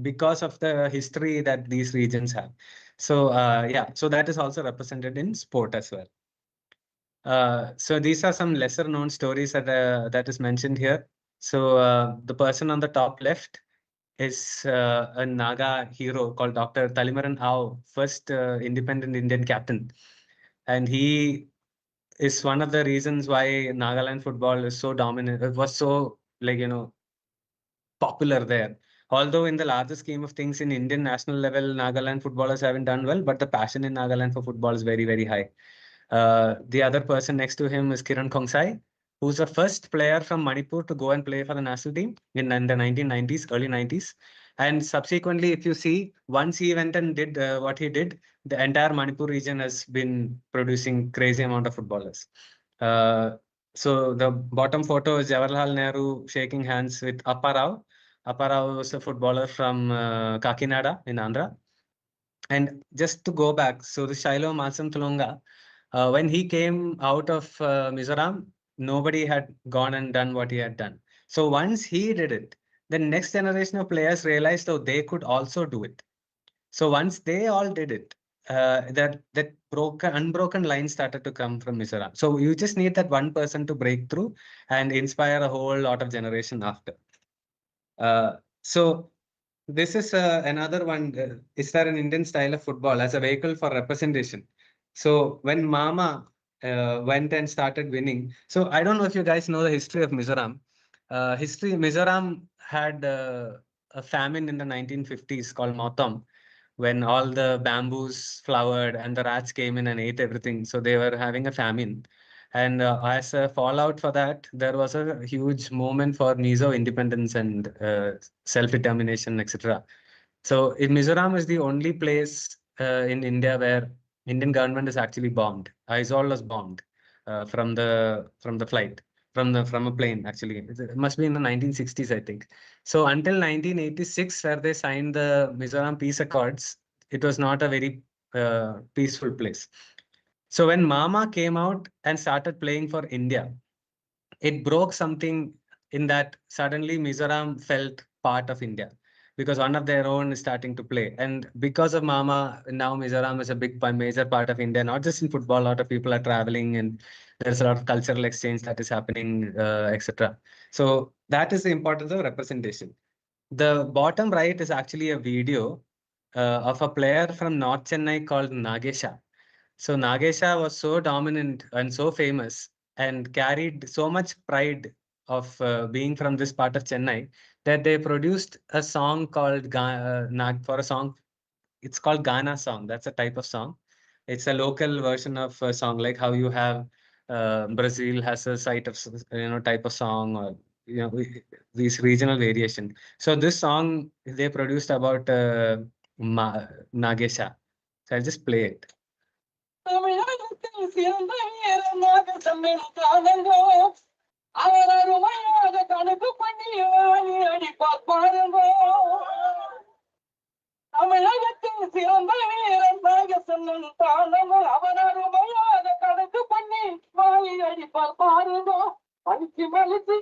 because of the history that these regions have. So yeah, so that is also represented in sport as well. So these are some lesser known stories that is mentioned here. So the person on the top left is a Naga hero called Dr. Talimaran Ao, first independent Indian captain. And he is one of the reasons why Nagaland football is so dominant. It was so, like, popular there. Although in the larger scheme of things in Indian national level, Nagaland footballers haven't done well, but the passion in Nagaland for football is very, very high. The other person next to him is Kiran Kongsai, who's the first player from Manipur to go and play for the national team in the 1990s, early 90s. And subsequently, if you see, once he went and did what he did, the entire Manipur region has been producing crazy amount of footballers. Uh, so the bottom photo is Jawaharlal Nehru shaking hands with Appa Rao. Appa Rao was a footballer from Kakinada in Andhra. And just to go back, so the Shiloh Masam Tulunga, when he came out of Mizoram, nobody had gone and done what he had done. So once he did it, the next generation of players realized, oh, they could also do it. So once they all did it, that unbroken line started to come from Mizoram. So you just need that one person to break through and inspire a whole lot of generation after. So this is another one. Is there an Indian style of football as a vehicle for representation? So when Mama went and started winning, so I don't know if you guys know the history of Mizoram. Mizoram had a famine in the 1950s called Motam, when all the bamboos flowered and the rats came in and ate everything. So they were having a famine. And as a fallout for that, there was a huge movement for Mizo independence and self-determination, etc. So in Mizoram is the only place in India where Indian government is actually bombed. Aizawl was bombed from the flight from a plane. Actually, it must be in the 1960s, I think. So until 1986, where they signed the Mizoram Peace Accords, it was not a very peaceful place. So when Mama came out and started playing for India, it broke something in that suddenly Mizoram felt part of India because one of their own is starting to play. And because of Mama, now Mizoram is a major part of India, not just in football. A lot of people are traveling and there's a lot of cultural exchange that is happening, etc. So that is the importance of representation. The bottom right is actually a video of a player from North Chennai called Nagesha. So Nagesha was so dominant and so famous and carried so much pride of being from this part of Chennai that they produced a song called for a song. It's called Ghana song. That's a type of song. It's a local version of a song, like how you have Brazil has a site of type of song, or these regional variation. So this song they produced about Nagesha. So I'll just play it. தமிழகத்தில் சிறந்த வீரமாக தமிழ் காலங்கோ அவர் அருமையாக கணக்கு பண்ணி ஆணி அடிப்பார் பாருங்கோ தமிழகத்தில் சிறந்த வீரமாக சொன்னும் தானமோ அவர் அருமையாக கணக்கு பண்ணி வாங்கி அடிப்பார் பாருங்கோ பழிச்சு மலிச்சு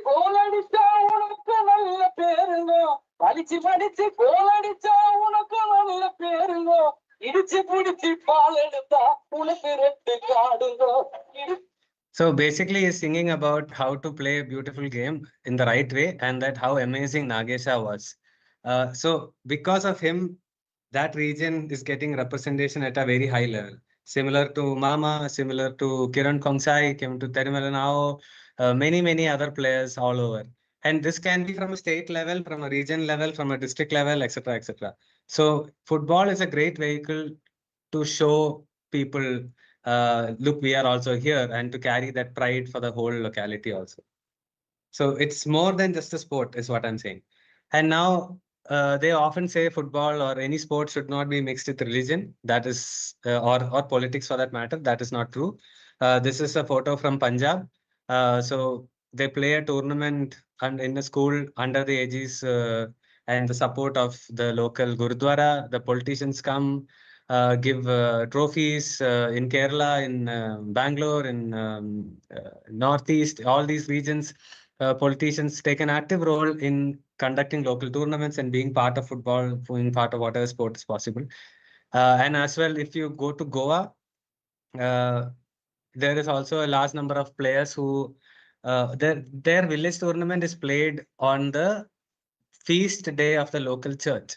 கோல் அடிச்சா உனக்கு நல்ல பேருங்கோ பழிச்சு மடிச்சு கோல் அடிச்சா உனக்கு நல்ல பேருங்கோ So basically, he's singing about how to play a beautiful game in the right way and that how amazing Nagesha was. So because of him, that region is getting representation at a very high level. Similar to Mama, similar to Kiran Kongsai, came to Terimalanao, many other players all over. And this can be from a state level, from a region level, from a district level, etc., etc. So football is a great vehicle to show people, look, we are also here, and to carry that pride for the whole locality also. So it's more than just a sport, is what I'm saying. And now they often say football or any sport should not be mixed with religion. That is, or politics for that matter. That is not true. This is a photo from Punjab. So they play a tournament and in a school under the aegis and the support of the local Gurudwara. The politicians come, give trophies in Kerala, in Bangalore, in Northeast, all these regions. Politicians take an active role in conducting local tournaments and being part of football, being part of whatever sport is possible. And as well, if you go to Goa, uh, there is also a large number of players who their village tournament is played on the feast day of the local church.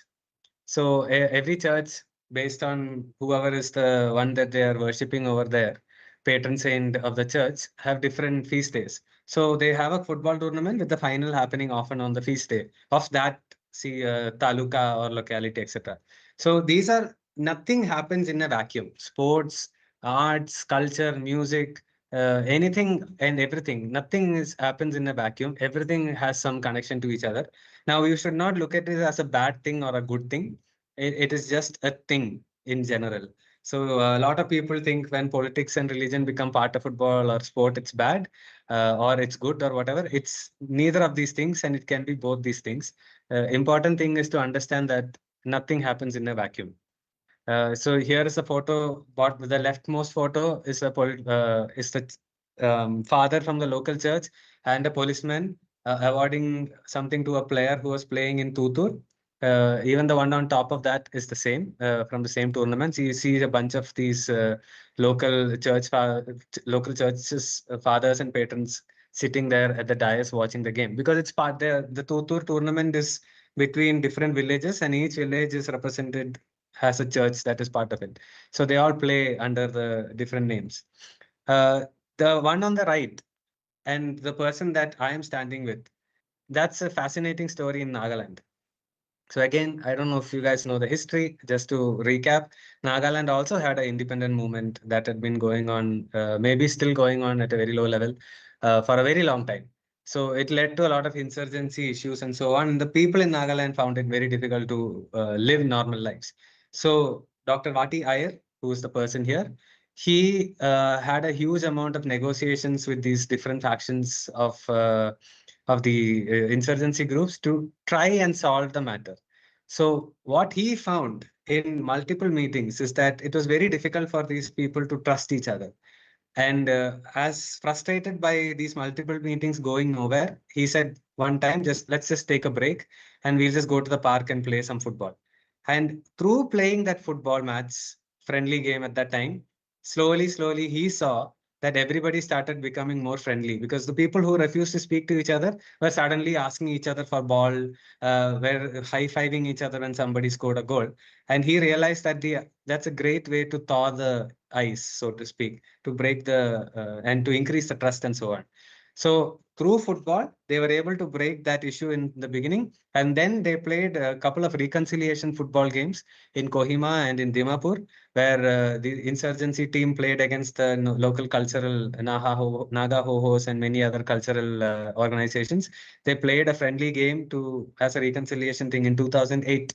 So every church, based on whoever is the one that they are worshipping over there, patron saint of the church, have different feast days. So they have a football tournament with the final happening often on the feast day of that taluka or locality, etc. So these are nothing happens in a vacuum. Sports, arts, culture, music, anything and everything. Nothing is happens in a vacuum. Everything has some connection to each other. Now you should not look at it as a bad thing or a good thing. It is just a thing in general. So a lot of people think when politics and religion become part of football or sport, it's bad or it's good or whatever. It's neither of these things, and it can be both these things. Important thing is to understand that nothing happens in a vacuum. So here is a photo. What the leftmost photo is is the father from the local church and a policeman awarding something to a player who was playing in Tutur. Even the one on top of that is the same from the same tournament. So you see a bunch of these local local churches, fathers and patrons sitting there at the dais watching the game because it's part the Tutur tournament is between different villages and each village is represented has a church that is part of it. So they all play under the different names. Uh, the one on the right and the person that I am standing with, that's a fascinating story in Nagaland. So again, I don't know if you guys know the history. Just to recap, Nagaland also had an independent movement that had been going on, maybe still going on at a very low level, for a very long time. So it led to a lot of insurgency issues and so on. The people in Nagaland found it very difficult to live normal lives. So Dr. Vati Iyer, who is the person here, he had a huge amount of negotiations with these different factions of the insurgency groups to try and solve the matter. So what he found in multiple meetings is that it was very difficult for these people to trust each other. And as frustrated by these multiple meetings going nowhere, he said one time, just let's just take a break and we'll just go to the park and play some football. And through playing that football match, friendly game at that time, slowly he saw that everybody started becoming more friendly because the people who refused to speak to each other were suddenly asking each other for ball, were high-fiving each other when somebody scored a goal. And he realized that that's a great way to thaw the ice, so to speak, to break the and to increase the trust and so on. So through football, they were able to break that issue in the beginning, and then they played a couple of reconciliation football games in Kohima and in Dimapur, where the insurgency team played against the local cultural Naga Ho-Hos and many other cultural organizations. They played a friendly game to as a reconciliation thing in 2008,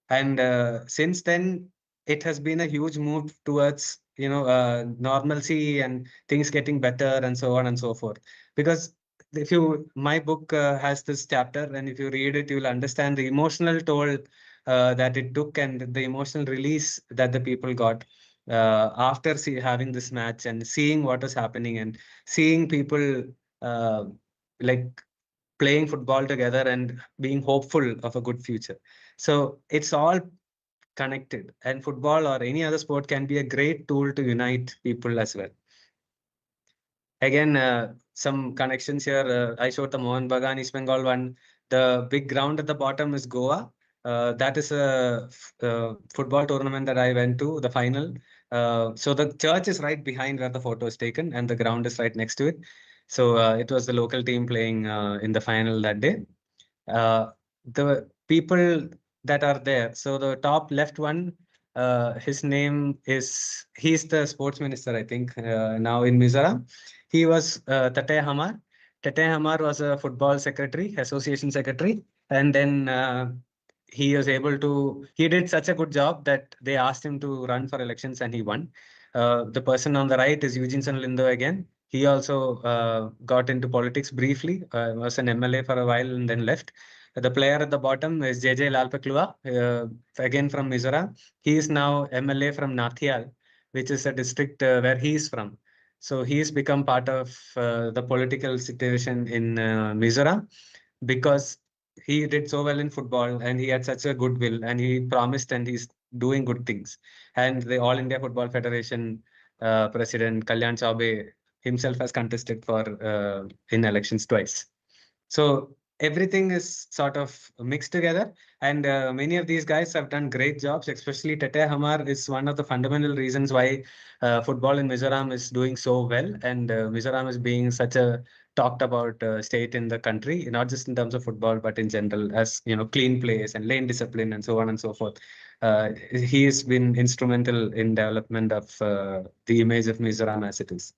and since then it has been a huge move towards normalcy and things getting better and so on and so forth. Because if you my book has this chapter, and if you read it, you will understand the emotional toll that it took and the emotional release that the people got after having this match and seeing what was happening and seeing people uh, like playing football together and being hopeful of a good future. So it's all connected, and football or any other sport can be a great tool to unite people as well. Again, some connections here. I showed the Mohan Bagan East Bengal one. The big ground at the bottom is Goa. That is a football tournament that I went to, the final. So the church is right behind where the photo is taken, and the ground is right next to it. So it was the local team playing in the final that day. The people that are there. So the top left one, his name is, he's the sports minister, I think, now in Mizoram. He was Tate Hamar. Tate Hamar was a football secretary, association secretary. And then he did such a good job that they asked him to run for elections and he won. The person on the right is Eugene Lindo again. He also got into politics briefly, was an MLA for a while and then left. The player at the bottom is JJ Lalpaklua, again from Mizoram. He is now MLA from Nathial, which is a district where he is from. So he's become part of the political situation in Mizoram because he did so well in football and he had such a good will and he promised and he's doing good things. And the All India Football Federation president Kalyan Chaube himself has contested for in elections twice. So everything is sort of mixed together. And many of these guys have done great jobs, especially Tete Hamar is one of the fundamental reasons why football in Mizoram is doing so well. And Mizoram is being such a talked about state in the country, not just in terms of football, but in general, as you know, clean plays and lane discipline and so on and so forth. He has been instrumental in development of the image of Mizoram as it is.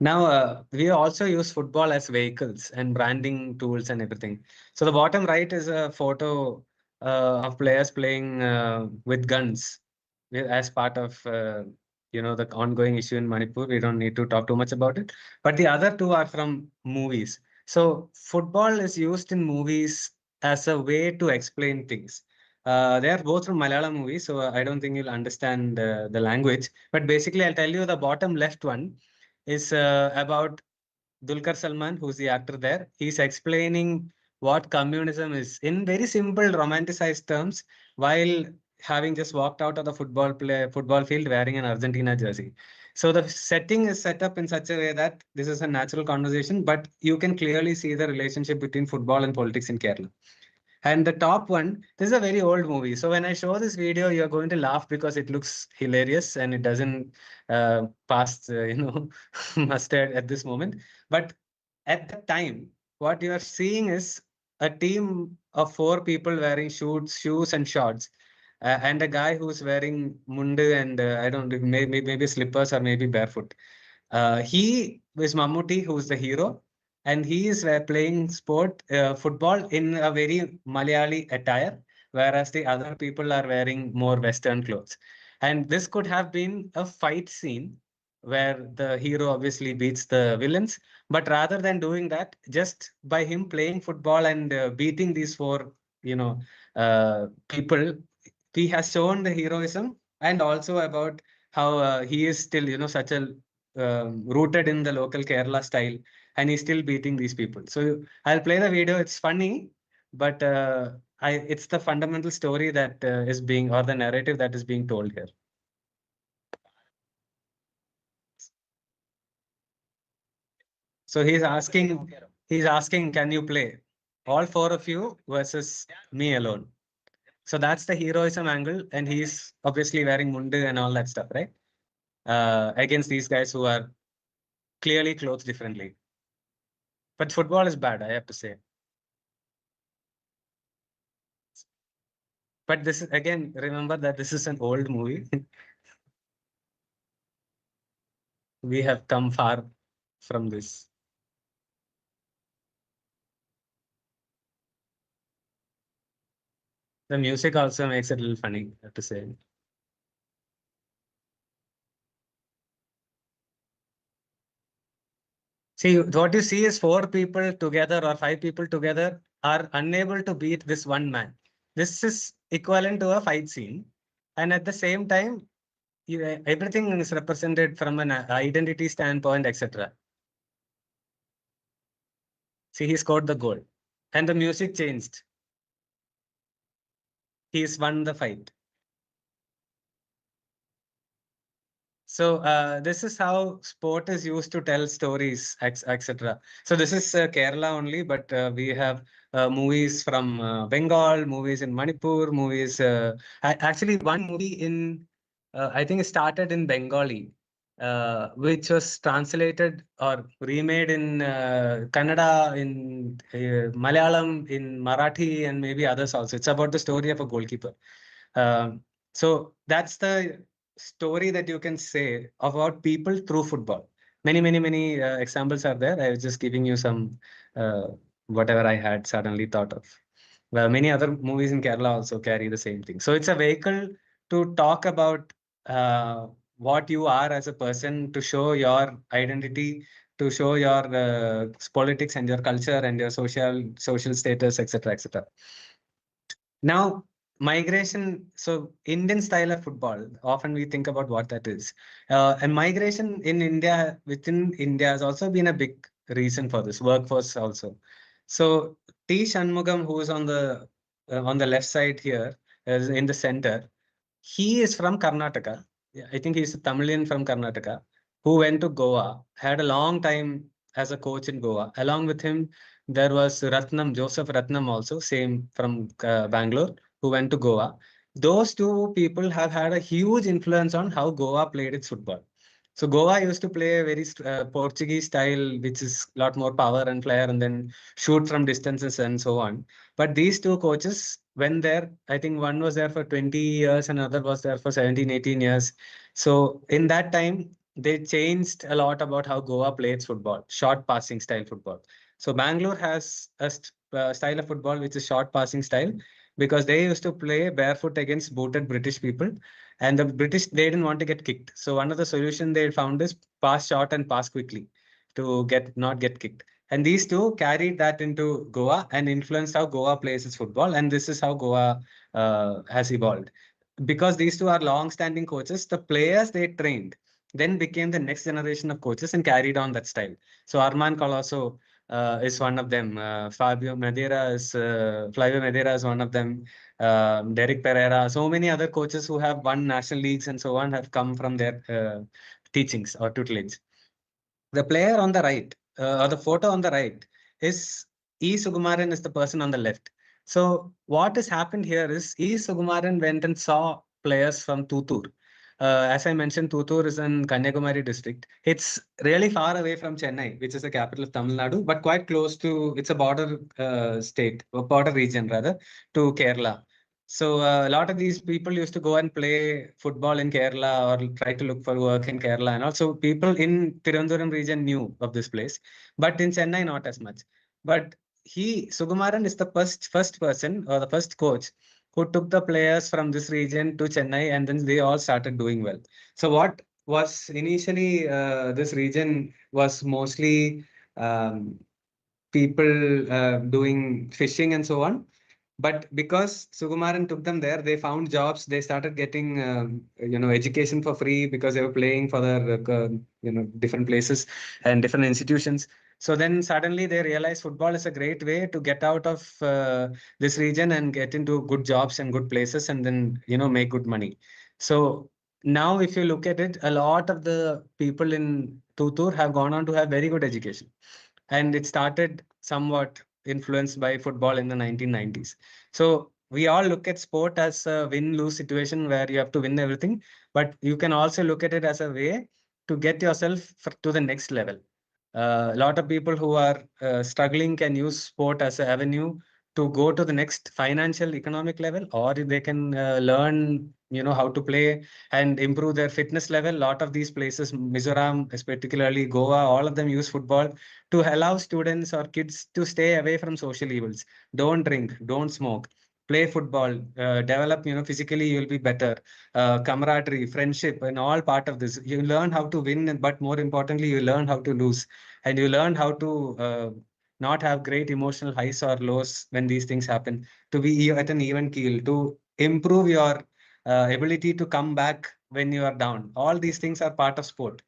Now, we also use football as vehicles and branding tools and everything. So the bottom right is a photo of players playing with guns as part of the ongoing issue in Manipur. We don't need to talk too much about it. But the other two are from movies. So football is used in movies as a way to explain things. They are both from Malayalam movies, so I don't think you'll understand the language. But basically, I'll tell you the bottom left one is about Dulkar Salman, who's the actor there. He's explaining what communism is in very simple, romanticized terms, while having just walked out of the football field wearing an Argentina jersey. So the setting is set up in such a way that this is a natural conversation, but you can clearly see the relationship between football and politics in Kerala. And the top one, this is a very old movie. So when I show this video, you're going to laugh because it looks hilarious and it doesn't pass, mustard at this moment. But at the time, what you are seeing is a team of four people wearing shoes and shorts, and a guy who's wearing mundu and I don't know, maybe slippers or maybe barefoot. He is Mammootty, who's the hero, and he is playing football in a very Malayali attire, whereas the other people are wearing more Western clothes. And this could have been a fight scene where the hero obviously beats the villains, but rather than doing that, just by him playing football and beating these four, people, he has shown the heroism and also about how he is still, such a rooted in the local Kerala style, and he's still beating these people. So I'll play the video. It's funny, but it's the fundamental story that is being, or the narrative that is being told here. So he's asking, can you play? All four of you versus me alone. So that's the heroism angle, and he's obviously wearing mundu and all that stuff, right? Against these guys who are clearly clothed differently. But football is bad, I have to say. But this is again, remember that this is an old movie. We have come far from this. The music also makes it a little funny, I have to say. See, what you see is four people together or five people together are unable to beat this one man. This is equivalent to a fight scene. And at the same time, everything is represented from an identity standpoint, etc. See, he scored the goal. And the music changed. He's won the fight. So this is how sport is used to tell stories, etc. So this is Kerala only, but we have movies from Bengal, movies in Manipur, movies. Actually, one movie in I think it started in Bengali, which was translated or remade in Kannada, in Malayalam, in Marathi, and maybe others also. It's about the story of a goalkeeper. So that's the story that you can say about people through football. Many examples are there. I was just giving you some whatever I had suddenly thought of. Many other movies in Kerala also carry the same thing. So it's a vehicle to talk about what you are as a person, to show your identity, to show your politics and your culture and your social status, etc., etc. Now, migration, so Indian style of football, often we think about what that is. And migration in India, within India, has also been a big reason for this, workforce also. So T. Shanmugam, who is on the left side here, is in the center, he is from Karnataka. Yeah, I think he's a Tamilian from Karnataka who went to Goa, had a long time as a coach in Goa. Along with him, there was Joseph Ratnam also, same from Bangalore, who went to Goa. Those two people have had a huge influence on how Goa played its football. So Goa used to play a very Portuguese style, which is a lot more power and flair, and then shoot from distances and so on. But these two coaches, when there, I think one was there for 20 years, and another was there for 17, 18 years. So in that time, they changed a lot about how Goa plays football, short passing style football. So Bangalore has a style of football which is short passing style, because they used to play barefoot against booted British people, and the British, they didn't want to get kicked. So one of the solution they found is pass short and pass quickly to get not get kicked. And these two carried that into Goa and influenced how Goa plays its football. And this is how Goa has evolved. Because these two are long-standing coaches, the players they trained then became the next generation of coaches and carried on that style. So Arman Colosso is one of them. Flavio Madeira is one of them. Derek Pereira, so many other coaches who have won national leagues and so on have come from their teachings or tutelage. The player on the right, or the photo on the right, is E. Sugumaran is the person on the left. So what has happened here is E. Sugumaran went and saw players from Tutur. As I mentioned, Tutur is in Kanyakumari district. It's really far away from Chennai, which is the capital of Tamil Nadu, but quite close to, it's a border state, or border region rather, to Kerala. So a lot of these people used to go and play football in Kerala or try to look for work in Kerala. And also people in Tirunduram region knew of this place, but in Chennai, not as much. But Sugumaran is the first person or the first coach who took the players from this region to Chennai, and then they all started doing well. So what was initially this region was mostly people doing fishing and so on. But because Sugumaran took them there, they found jobs. They started getting, education for free because they were playing for their, different places and different institutions. So then suddenly they realized football is a great way to get out of this region and get into good jobs and good places, and then, make good money. So now, if you look at it, a lot of the people in Tutur have gone on to have very good education. And it started somewhat influenced by football in the 1990s. So we all look at sport as a win-lose situation where you have to win everything, but you can also look at it as a way to get yourself to the next level. A lot of people who are struggling can use sport as an avenue to go to the next financial economic level, or they can learn, how to play and improve their fitness level. A lot of these places, Mizoram, particularly Goa, all of them use football to allow students or kids to stay away from social evils. Don't drink, don't smoke, play football, develop, physically you'll be better. Camaraderie, friendship, and all part of this. You learn how to win, but more importantly, you learn how to lose. And you learn how to not have great emotional highs or lows when these things happen, to be at an even keel, to improve your ability to come back when you are down. All these things are part of sport.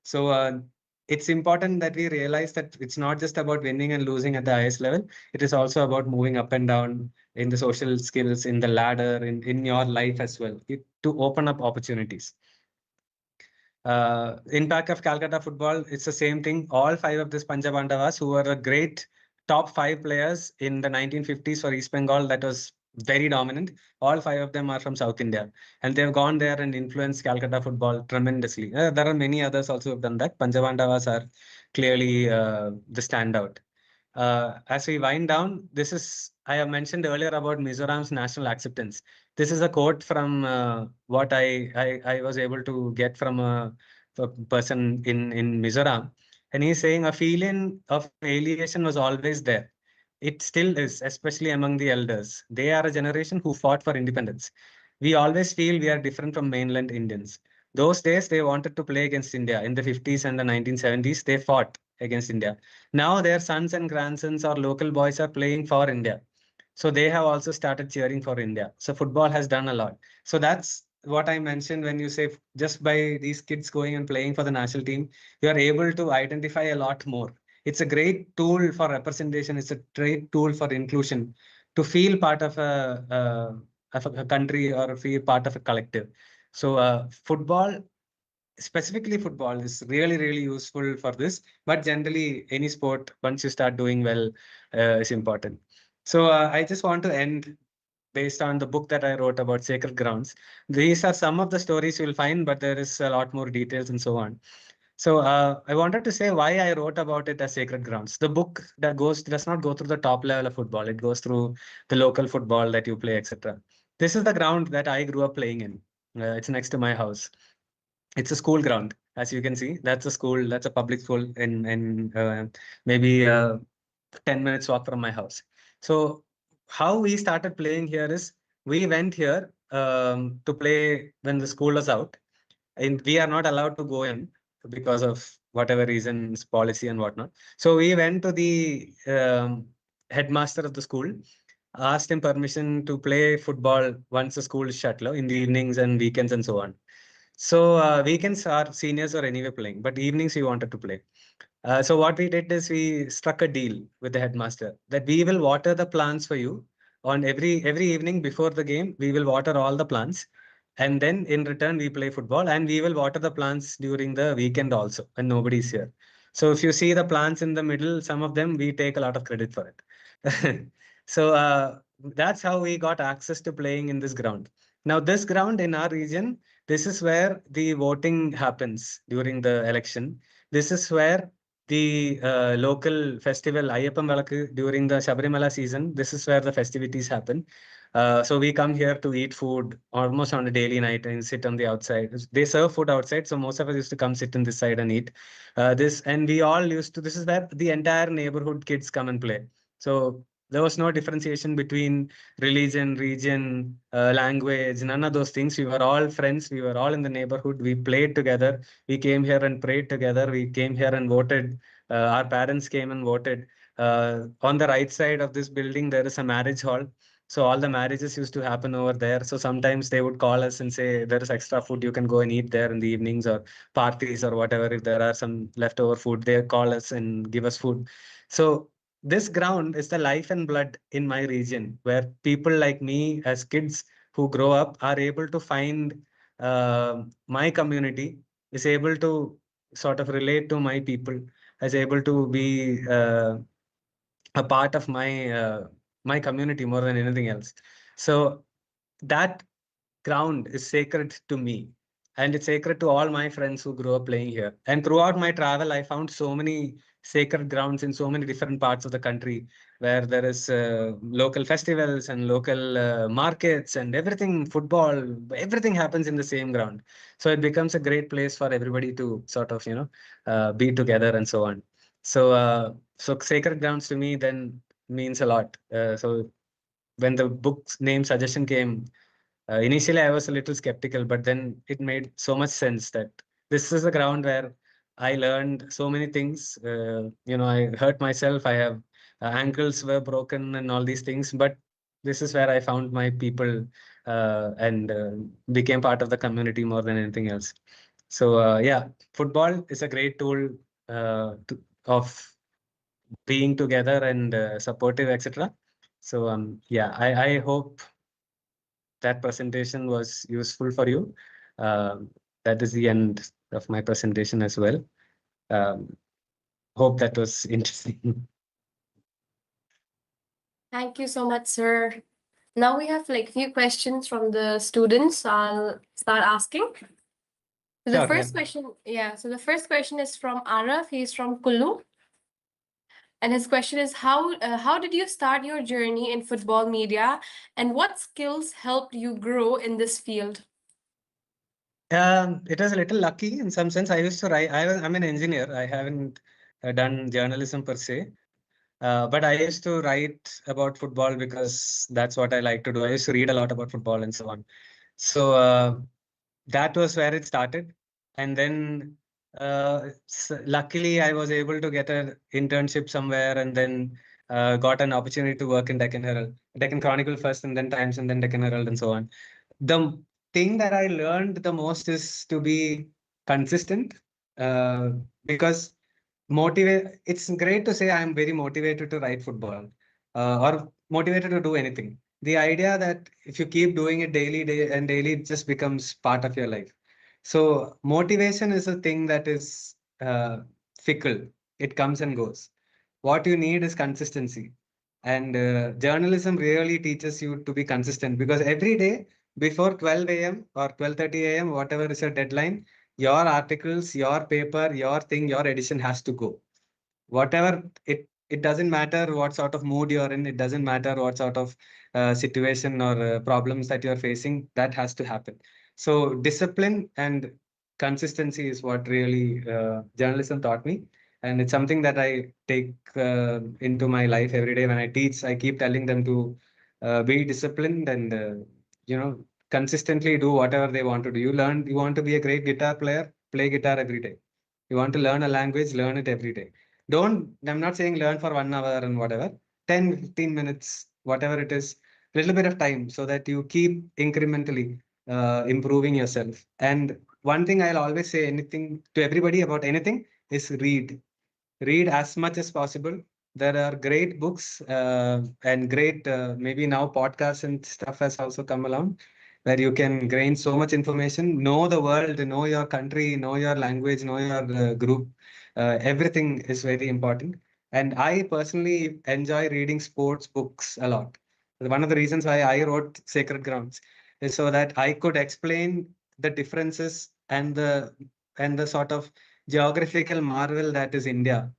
So it's important that we realize that it's not just about winning and losing at the highest level. It is also about moving up and down in the social skills, in the ladder, in your life as well, to open up opportunities. Impact of Calcutta football, it's the same thing. All five of these Panchabandavas, who were the great top five players in the 1950s for East Bengal, that was very dominant. All five of them are from South India, and they've gone there and influenced Calcutta football tremendously. There are many others also who have done that. Panchabandavas are clearly the standout. As we wind down, this is, I have mentioned earlier about Mizoram's national acceptance. This is a quote from what I was able to get from a person in Mizoram. And he's saying a feeling of alienation was always there. It still is, especially among the elders. They are a generation who fought for independence. We always feel we are different from mainland Indians. Those days, they wanted to play against India. In the 50s and the 1970s, they fought against India. Now their sons and grandsons or local boys are playing for India. So they have also started cheering for India. So football has done a lot. So that's what I mentioned when you say just by these kids going and playing for the national team, you are able to identify a lot more. It's a great tool for representation. It's a great tool for inclusion, to feel part of a country or feel part of a collective. So football specifically football is really, really useful for this. But generally, any sport, once you start doing well, is important. So I just want to end based on the book that I wrote about sacred grounds. These are some of the stories you'll find, but there is a lot more details and so on. So I wanted to say why I wrote about it as sacred grounds. The book that does not go through the top level of football. It goes through the local football that you play, etc. This is the ground that I grew up playing in. It's next to my house. It's a school ground, as you can see. That's a school. That's a public school in maybe 10 minutes walk from my house. So how we started playing here is we went here to play when the school was out, and we are not allowed to go in because of whatever reasons, policy and whatnot. So we went to the headmaster of the school, asked him permission to play football once the school is shut, in the evenings and weekends and so on. So weekends our seniors were anyway playing, but evenings we wanted to play. So what we did is we struck a deal with the headmaster that we will water the plants for you on every evening before the game. We will water all the plants, and then in return we play football, and we will water the plants during the weekend also when nobody's here. So if you see the plants in the middle, some of them we take a lot of credit for it. So that's how we got access to playing in this ground. Now this ground in our region, this is where the voting happens during the election. This is where the local festival Ayyappan Valakku during the Sabarimala season. This is where the festivities happen. So we come here to eat food almost on a daily night and sit on the outside. They serve food outside, so most of us used to come sit in this side and eat. This and we all used to. This is where the entire neighborhood kids come and play. So there was no differentiation between religion, region, language, none of those things. We were all friends. We were all in the neighborhood. We played together. We came here and prayed together. We came here and voted. Our parents came and voted. On the right side of this building, there is a marriage hall. So all the marriages used to happen over there. So sometimes they would call us and say, there is extra food, you can go and eat there in the evenings or parties or whatever. If there are some leftover food, they call us and give us food. So this ground is the life and blood in my region, where people like me as kids who grow up are able to find my community, is able to sort of relate to my people, is able to be a part of my community more than anything else. So that ground is sacred to me, and it's sacred to all my friends who grew up playing here. And throughout my travel, I found so many sacred grounds in so many different parts of the country where there is local festivals and local markets and everything, football, everything happens in the same ground. So it becomes a great place for everybody to sort of, be together and so on. So sacred grounds to me then means a lot. So when the book's name suggestion came, initially, I was a little skeptical, but then it made so much sense that this is a ground where I learned so many things. I hurt myself. I have ankles were broken and all these things, but this is where I found my people and became part of the community more than anything else. So yeah, football is a great tool of being together and supportive, etc. So yeah, I hope that presentation was useful for you. Um, that is the end of my presentation as well. Um, hope that was interesting. Thank you so much, sir. Now we have like few questions from the students. I'll start asking. So the Sure, first yeah. question, yeah. So the first question is from Araf. He's from Kulu, and his question is how did you start your journey in football media, and what skills helped you grow in this field? It was a little lucky in some sense. I used to write. I'm an engineer. I haven't done journalism per se, but I used to write about football because that's what I like to do. I used to read a lot about football and so on. So that was where it started. And then luckily I was able to get an internship somewhere, and then got an opportunity to work in Deccan Herald, Deccan Chronicle first, and then Times, and then Deccan Herald, and so on. The thing that I learned the most is to be consistent, uh, because motivate. It's great to say I'm very motivated to write football, or motivated to do anything. The idea that if you keep doing it daily, day and daily, it just becomes part of your life. So motivation is a thing that is fickle. It comes and goes. What you need is consistency. And journalism really teaches you to be consistent, because every day before 12 a.m. or 12:30 a.m., whatever is your deadline, your articles, your paper, your thing, your edition has to go. Whatever it doesn't matter what sort of mood you're in, it doesn't matter what sort of situation or problems that you're facing, that has to happen. So discipline and consistency is what really journalism taught me, and it's something that I take into my life every day. When I teach, I keep telling them to be disciplined and consistently do whatever they want to do. You want to be a great guitar player, play guitar every day. You want to learn a language, learn it every day. I'm not saying learn for 1 hour and whatever, 10, 15 minutes, whatever it is, little bit of time, so that you keep incrementally improving yourself. And one thing I'll always say anything to everybody about anything is read as much as possible. There are great books and great, maybe now podcasts and stuff has also come along, where you can gain so much information, know the world, know your country, know your language, know your group. Everything is very important. And I personally enjoy reading sports books a lot. One of the reasons why I wrote Sacred Grounds is so that I could explain the differences and the sort of geographical marvel that is India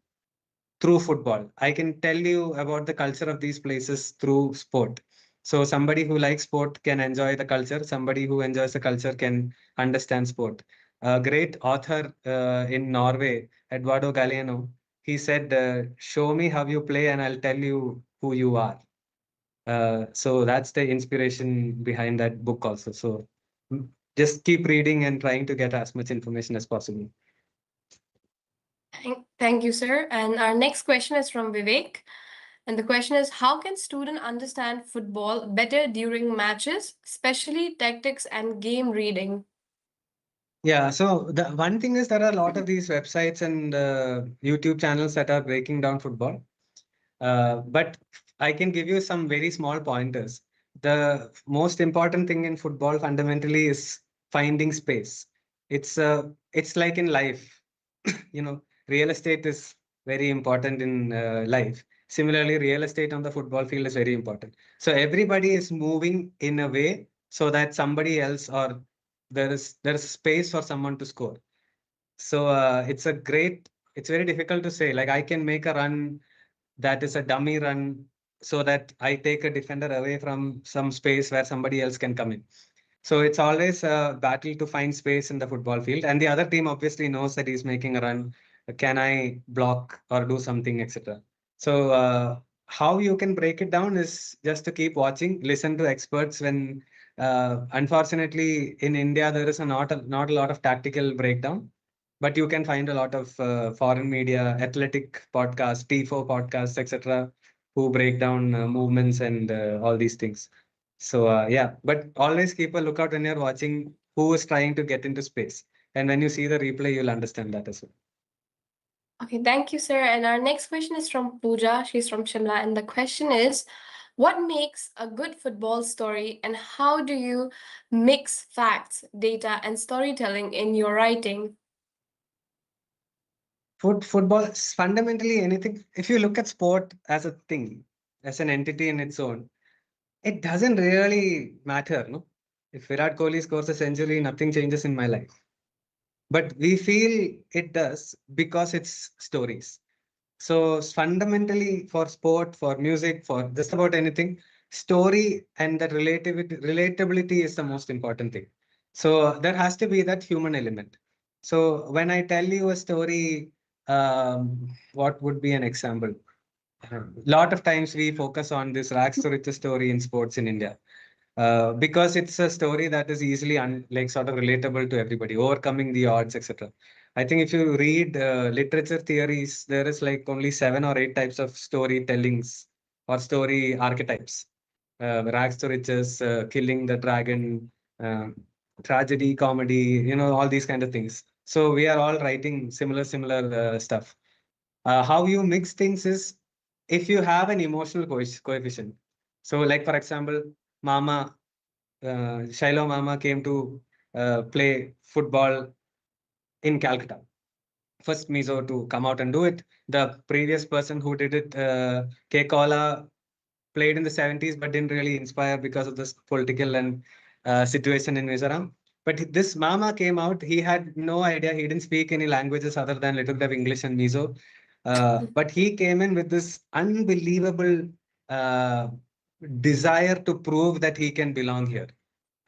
through football. I can tell you about the culture of these places through sport. So somebody who likes sport can enjoy the culture. Somebody who enjoys the culture can understand sport. A great author in Norway, Eduardo Galeano, he said, "Show me how you play, and I'll tell you who you are." So that's the inspiration behind that book also. So just keep reading and trying to get as much information as possible. Thank you, sir. And our next question is from Vivek. And the question is, how can student understand football better during matches, especially tactics and game reading? Yeah, so the one thing is there are a lot of these websites and YouTube channels that are breaking down football. But I can give you some very small pointers. The most important thing in football fundamentally is finding space. It's like in life, real estate is very important in life. Similarly, real estate on the football field is very important. So everybody is moving in a way so that somebody else, or there is space for someone to score. So it's very difficult to say. Like I can make a run that is a dummy run so that I take a defender away from some space where somebody else can come in. So it's always a battle to find space in the football field. And the other team obviously knows that he's making a run. Can I block or do something, etc. So how you can break it down is just to keep watching, listen to experts. When unfortunately in India there is not a lot of tactical breakdown, but you can find a lot of foreign media, athletic podcasts, T4 podcasts, etc., who break down movements and all these things. So yeah, but always keep a lookout when you're watching who is trying to get into space. And when you see the replay, you'll understand that as well. Okay, thank you, sir. And our next question is from Pooja. She's from Shimla. And the question is, what makes a good football story, and how do you mix facts, data, and storytelling in your writing? Football is fundamentally anything. If you look at sport as a thing, as an entity in its own, it doesn't really matter, no? If Virat Kohli scores a century, nothing changes in my life. But we feel it does because it's stories. So fundamentally for sport, for music, for just about anything, story and that relatability is the most important thing. So there has to be that human element. So when I tell you a story, what would be an example? A lot of times we focus on this rags to riches story in sports in India, because it's a story that is easily like sort of relatable to everybody, overcoming the odds, etc. I think if you read literature theories, there is like only 7 or 8 types of storytellings or story archetypes. Rags to riches, killing the dragon, uh, tragedy, comedy, all these kind of things. So we are all writing similar stuff. How you mix things is if you have an emotional coefficient. So like for example, Mama Shiloh Mama came to play football in Calcutta. First Mizo to come out and do it. The previous person who did it, K. Kola, played in the 70s but didn't really inspire because of this political and situation in Mizoram. But this Mama came out, he had no idea, he didn't speak any languages other than little bit of English and Mizo. But he came in with this unbelievable uh, desire to prove that he can belong here.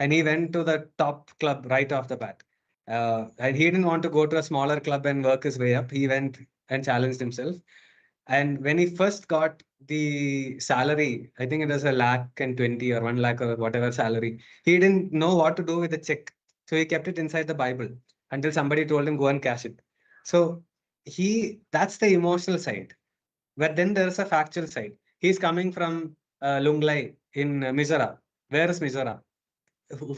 And he went to the top club right off the bat. And he didn't want to go to a smaller club and work his way up. He went and challenged himself. And when he first got the salary, I think it was a lakh and 20 or 1 lakh or whatever salary, he didn't know what to do with the check. So he kept it inside the Bible until somebody told him, go and cash it. So that's the emotional side. But then there's a factual side. He's coming from Lunglai in Mizoram. Where is Mizoram?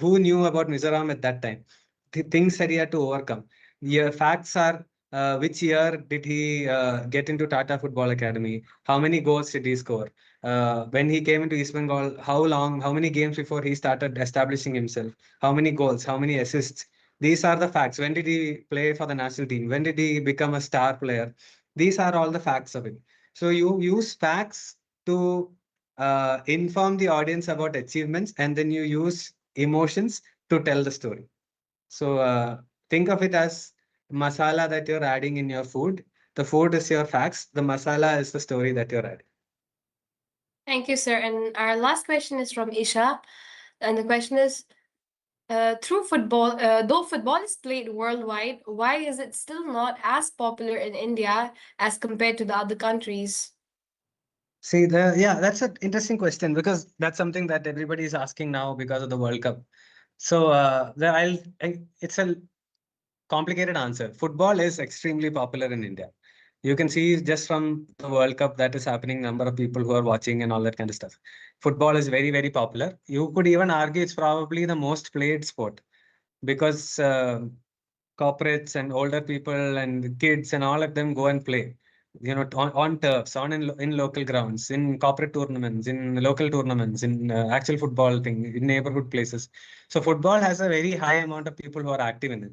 Who knew about Mizoram at that time? The things that he had to overcome. Yeah, facts are which year did he get into Tata Football Academy? How many goals did he score? When he came into East Bengal, how many games before he started establishing himself? How many goals? How many assists? These are the facts. When did he play for the national team? When did he become a star player? These are all the facts of it. So you use facts to inform the audience about achievements, and then you use emotions to tell the story. So think of it as masala that you're adding in your food. The food is your facts. The masala is the story that you're adding. Thank you, sir. And our last question is from Isha. And the question is, though football is played worldwide, why is it still not as popular in India as compared to the other countries? See, that's an interesting question because that's something that everybody is asking now because of the World Cup. So it's a complicated answer. Football is extremely popular in India. You can see just from the World Cup that is happening, number of people who are watching and all that kind of stuff. Football is very, very popular. You could even argue it's probably the most played sport because corporates and older people and kids and all of them go and play, on turfs, in local grounds, in corporate tournaments, in local tournaments, in actual football thing, in neighborhood places. So football has a very high amount of people who are active in it.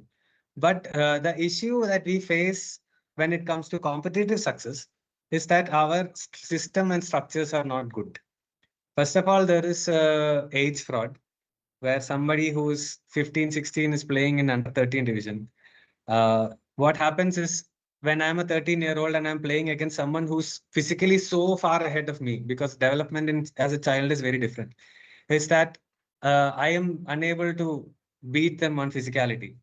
But the issue that we face when it comes to competitive success is that our system and structures are not good. First of all, there is age fraud where somebody who's 15, 16 is playing in under 13 division. What happens is when I'm a 13-year-old and I'm playing against someone who's physically so far ahead of me, because development as a child is very different, is that I am unable to beat them on physicality.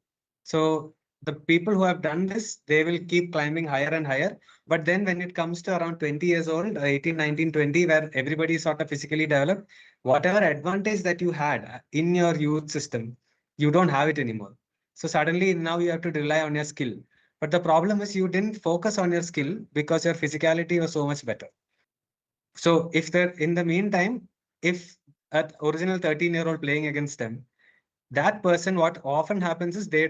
So the people who have done this, they will keep climbing higher and higher. But then when it comes to around 20 years old, 18, 19, 20, where everybody is sort of physically developed, whatever advantage that you had in your youth system, you don't have it anymore. So suddenly now you have to rely on your skill. But the problem is you didn't focus on your skill because your physicality was so much better. So if they're in the meantime, if an original 13-year-old playing against them, that person, what often happens is they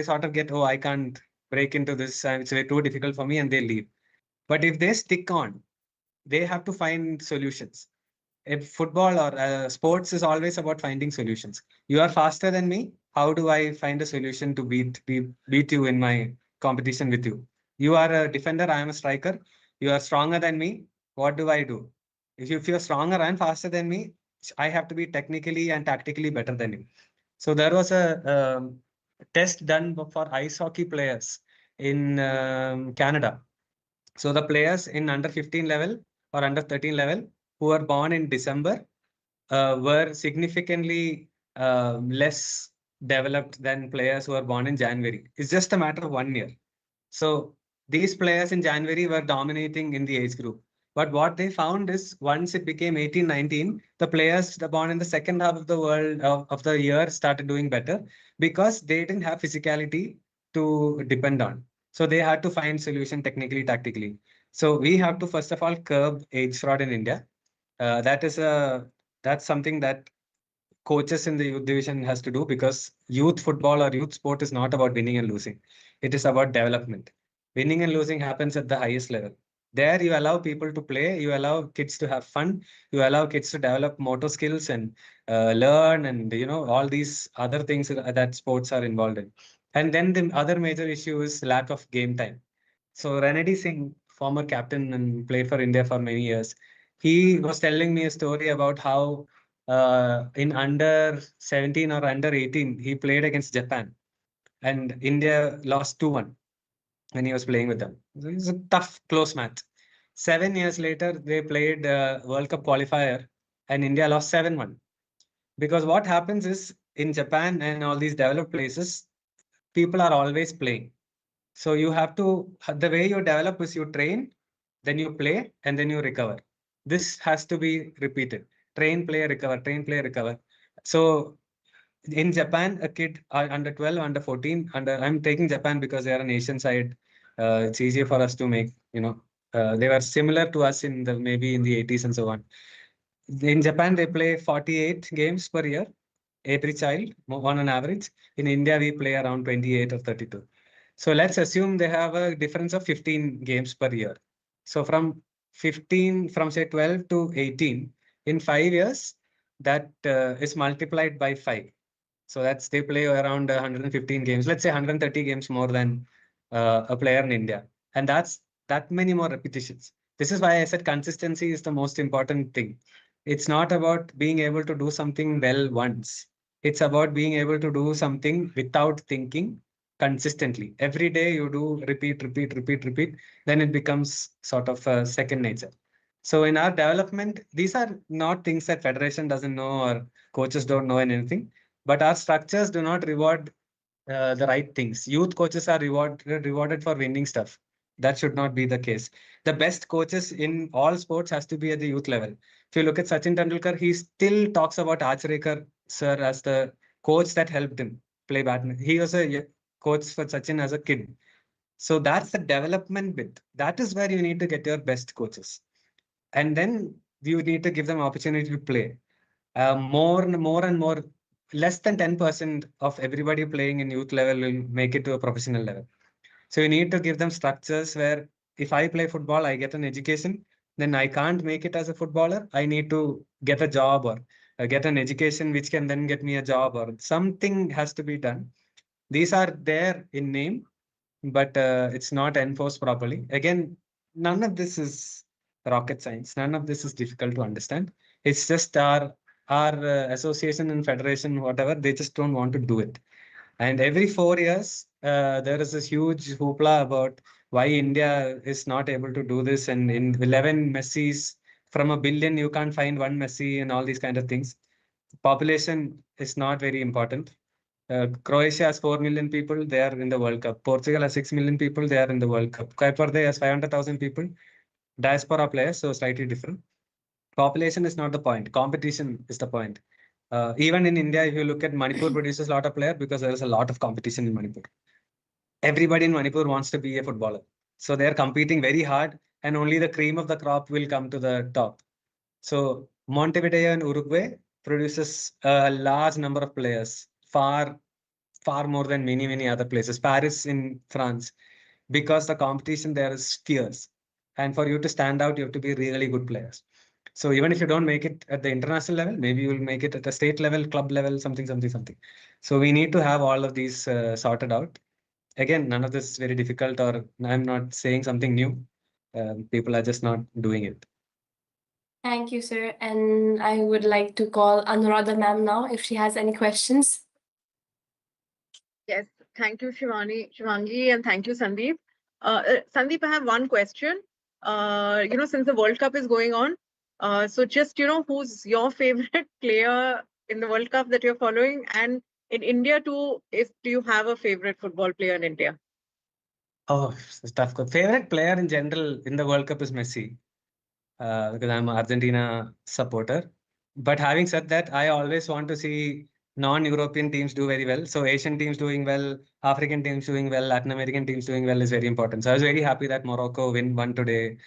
sort of get, oh, I can't break into this, it's way too difficult for me, and they leave. But if they stick on, they have to find solutions. If football or sports is always about finding solutions. You are faster than me. How do I find a solution to beat you in my competition with you? You are a defender. I am a striker. You are stronger than me. What do I do? If you're stronger and faster than me, I have to be technically and tactically better than you. So there was a test done for ice hockey players in Canada. So the players in under 15 level or under 13 level who were born in December were significantly less developed than players who were born in January. It's just a matter of 1 year. So these players in January were dominating in the age group. But what they found is once it became 18, 19, the players born in the second half of the world of the year started doing better because they didn't have physicality to depend on. So they had to find solution technically, tactically. So we have to first of all curb age fraud in India. That's something that coaches in the youth division has to do because youth football or youth sport is not about winning and losing. It is about development. Winning and losing happens at the highest level. There you allow people to play, you allow kids to have fun, you allow kids to develop motor skills and learn, and all these other things that sports are involved in. And then the other major issue is lack of game time. So Ranady Singh, former captain and played for India for many years, he was telling me a story about how in under 17 or under 18 he played against Japan, and India lost 2-1 when he was playing with them. So it was a tough, close match. 7 years later, they played World Cup qualifier, and India lost 7-1. Because what happens is in Japan and all these developed places, people are always playing. So you have to, the way you develop is you train, then you play, and then you recover. This has to be repeated. Train, play, recover, train, play, recover. So in Japan, a kid under 12, under 14, I'm taking Japan because they are an Asian side. It's easier for us to make, they were similar to us in the maybe in the 80s and so on. In Japan, they play 48 games per year, every child, on an average. In India, we play around 28 or 32. So let's assume they have a difference of 15 games per year. So from say 12 to 18, in 5 years, that is multiplied by 5. So they play around 115 games, let's say 130 games more than a player in India. And that's that many more repetitions. This is why I said consistency is the most important thing. It's not about being able to do something well once. It's about being able to do something without thinking consistently. Every day you do repeat, repeat, repeat, repeat, then it becomes sort of second nature. So in our development, these are not things that federation doesn't know or coaches don't know and anything, but our structures do not reward the right things. Youth coaches are rewarded for winning stuff. That should not be the case. The best coaches in all sports has to be at the youth level. If you look at Sachin Tendulkar, he still talks about Achrekar sir as the coach that helped him play badminton. He was a coach for Sachin as a kid. So that's the development bit. That is where you need to get your best coaches. And then you need to give them opportunity to play. More and more, less than 10% of everybody playing in youth level will make it to a professional level. So you need to give them structures where if I play football, I get an education, then I can't make it as a footballer. I need to get a job or get an education which can then get me a job, or something has to be done. These are there in name, but it's not enforced properly. Again, none of this is rocket science. None of this is difficult to understand. It's just our association and federation, whatever, they just don't want to do it. And every 4 years, there is this huge hoopla about why India is not able to do this. And in 11 Messis, from a billion, you can't find one Messi and all these kind of things. Population is not very important. Croatia has 4 million people, they are in the World Cup. Portugal has 6 million people, they are in the World Cup. Cape Verde has 500,000 people, diaspora players, so slightly different. Population is not the point, competition is the point. Even in India, if you look at Manipur produces a lot of players because there is a lot of competition in Manipur. Everybody in Manipur wants to be a footballer. So they're competing very hard, and only the cream of the crop will come to the top. So Montevideo in Uruguay produces a large number of players, far more than many other places. Paris in France, because the competition there is fierce. And for you to stand out, you have to be really good players. So even if you don't make it at the international level, maybe you will make it at the state level, club level, something, something, something. So we need to have all of these sorted out. Again, none of this is very difficult, or I'm not saying something new. People are just not doing it. Thank you, sir. And I would like to call Anuradha ma'am now if she has any questions. Yes, thank you, Shivangi, and thank you, Sandeep. Sandeep, I have one question. Since the World Cup is going on, so just, who's your favorite player in the World Cup that you're following? And in India too, do you have a favorite football player in India? Oh, it's a tough. Favorite player in general in the World Cup is Messi, because I'm an Argentina supporter. But having said that, I always want to see non-European teams do very well. So Asian teams doing well, African teams doing well, Latin American teams doing well is very important. So I was very happy that Morocco won today.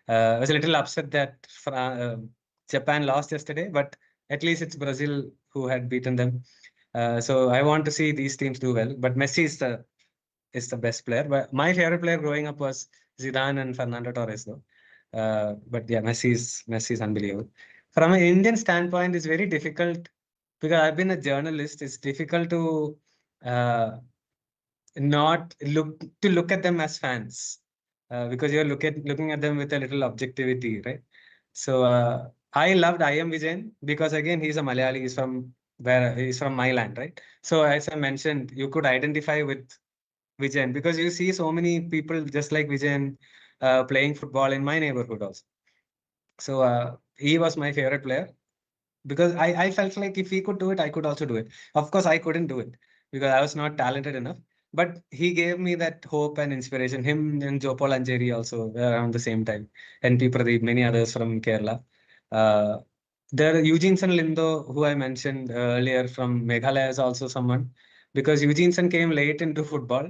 I was a little upset that Japan lost yesterday, but at least it's Brazil who had beaten them. So I want to see these teams do well. But Messi is the best player. But my favorite player growing up was Zidane and Fernando Torres, though. But yeah, Messi is unbelievable. From an Indian standpoint, it's very difficult because I've been a journalist. It's difficult to uh, not look at them as fans because you're looking at them with a little objectivity, right? So I loved I am Vijayan because again he's a Malayali. He's from my land, right? So as I mentioned, you could identify with Vijayan because you see so many people just like Vijayan playing football in my neighborhood also. So he was my favorite player because I felt like if he could do it, I could also do it. Of course, I couldn't do it because I was not talented enough. But he gave me that hope and inspiration. Him and Jopal Anjeri also were around the same time, and P. Pradeep, many others from Kerala. Uh, there, Eugene San Lindo, who I mentioned earlier from Meghalaya, is also someone because Eugene San came late into football.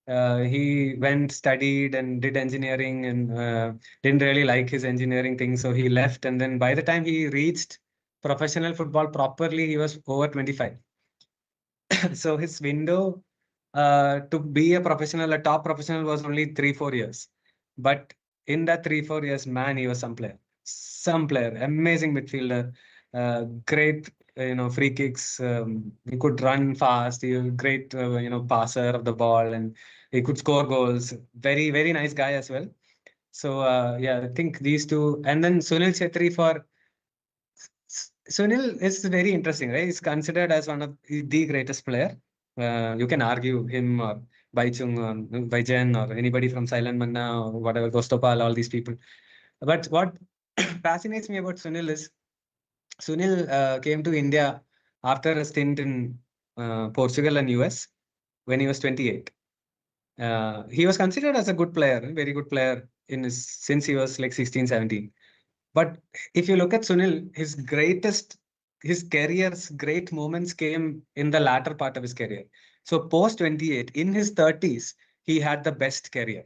He went, studied, and did engineering, and didn't really like his engineering thing, so he left. And then by the time he reached professional football properly, he was over 25. So his window to be a top professional was only 3, 4 years. But in that 3, 4 years, man, he was some player, amazing midfielder, great, free kicks. He could run fast. He was great, passer of the ball, and he could score goals. Very, very nice guy as well. So yeah, I think these two, and then Sunil Chetri for Sunil is very interesting, right? He's considered as one of the greatest player. You can argue him or Baichung or Baijan or anybody from Silent Manna or whatever, Gostopal, all these people. But what fascinates me about Sunil is Sunil came to India after a stint in Portugal and US when he was 28. He was considered as a good player, very good player since he was like 16, 17. But if you look at Sunil, his career's great moments came in the latter part of his career. So post 28, in his 30s, he had the best career.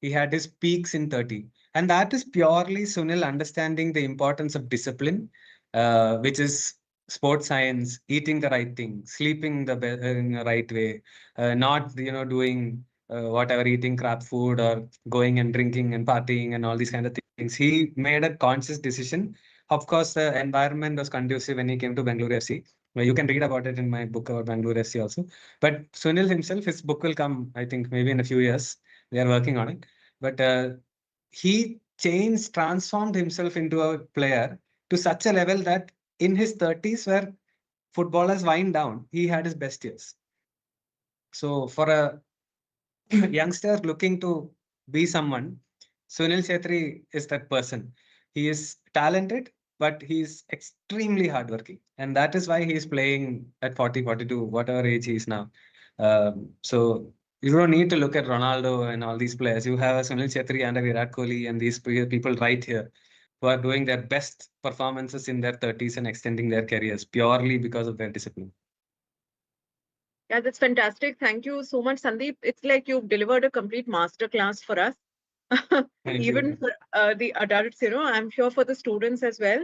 He had his peaks in 30. And that is purely Sunil understanding the importance of discipline, which is sports science, eating the right thing, sleeping in the right way, not, doing whatever, eating crap food or going and drinking and partying and all these kind of things. He made a conscious decision. Of course, the environment was conducive when he came to Bangalore FC. Well, you can read about it in my book about Bangalore FC also. But Sunil himself, his book will come, I think, maybe in a few years. They are working on it. But he transformed himself into a player to such a level that in his 30s, where footballers wind down, he had his best years. So for a youngster looking to be someone, Sunil Chetri is that person. He is talented, but he's extremely hardworking. And that is why he's playing at 40, 42, whatever age he is now. So you don't need to look at Ronaldo and all these players. You have a Sunil Chetri and a Virat Kohli and these people right here who are doing their best performances in their 30s and extending their careers purely because of their discipline. Yeah, that's fantastic. Thank you so much, Sandeep. It's like you've delivered a complete masterclass for us. Thank Even you. for the adults, I'm sure for the students as well.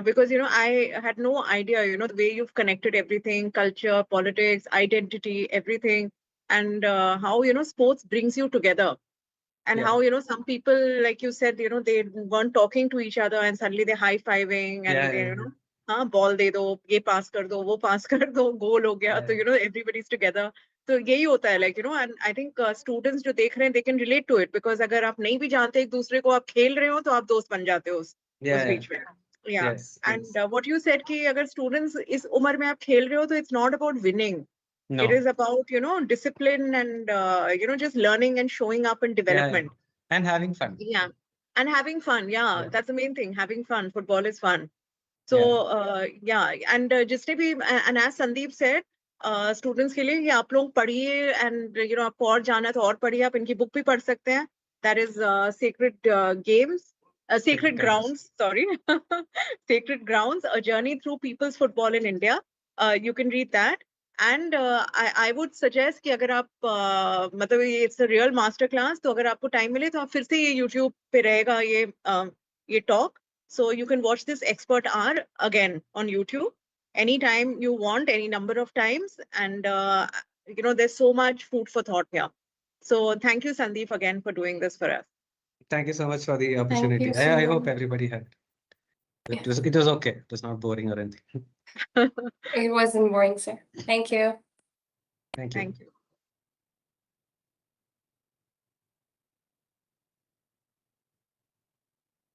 Because, I had no idea, the way you've connected everything, culture, politics, identity, everything, and how, sports brings you together. And Yeah. how, some people, like you said, they weren't talking to each other and suddenly they're high-fiving and Yeah. they, Yeah. हाँ ball दे दो ये पास कर दो वो पास कर दो गोल हो गया तो Yeah. everybody's together तो यही होता है like and I think students जो देख रहे हैं they can relate to it because अगर आप नहीं भी जानते एक दूसरे को आप खेल रहे हो तो आप दोस्त बन जाते हो उस Yeah. बीच में yeah Yes. and Yes. what you said कि अगर students इस उम्र में आप खेल रहे हो तो it's not about winning it No. is about discipline and just learning and showing up and Yeah, yeah. development And having fun. yeah and having fun yeah Yeah. that's the main thing having fun football is fun Yeah. so yeah, and जिसने भी and as Sandeep said, students के लिए ये आप लोग पढ़िए and आपको और जाना है तो और पढ़िए आप इनकी book भी पढ़ सकते हैं. That is Sacred Games, Sacred Grounds. Sorry, Sacred Grounds: A Journey Through People's Football in India. You can read that. And I would suggest कि अगर आप मतलब ये it's a real master class तो अगर आपको time मिले तो आप फिर से ये YouTube पे रहेगा ये talk. So you can watch this expert hour again on YouTube anytime you want, any number of times. And, there's so much food for thought here. So thank you, Sandeep, again for doing this for us. Thank you so much for the opportunity. so I hope much. everybody had. Yeah. It was okay. It was not boring or anything. It wasn't boring, sir. Thank you. Thank you. Thank you.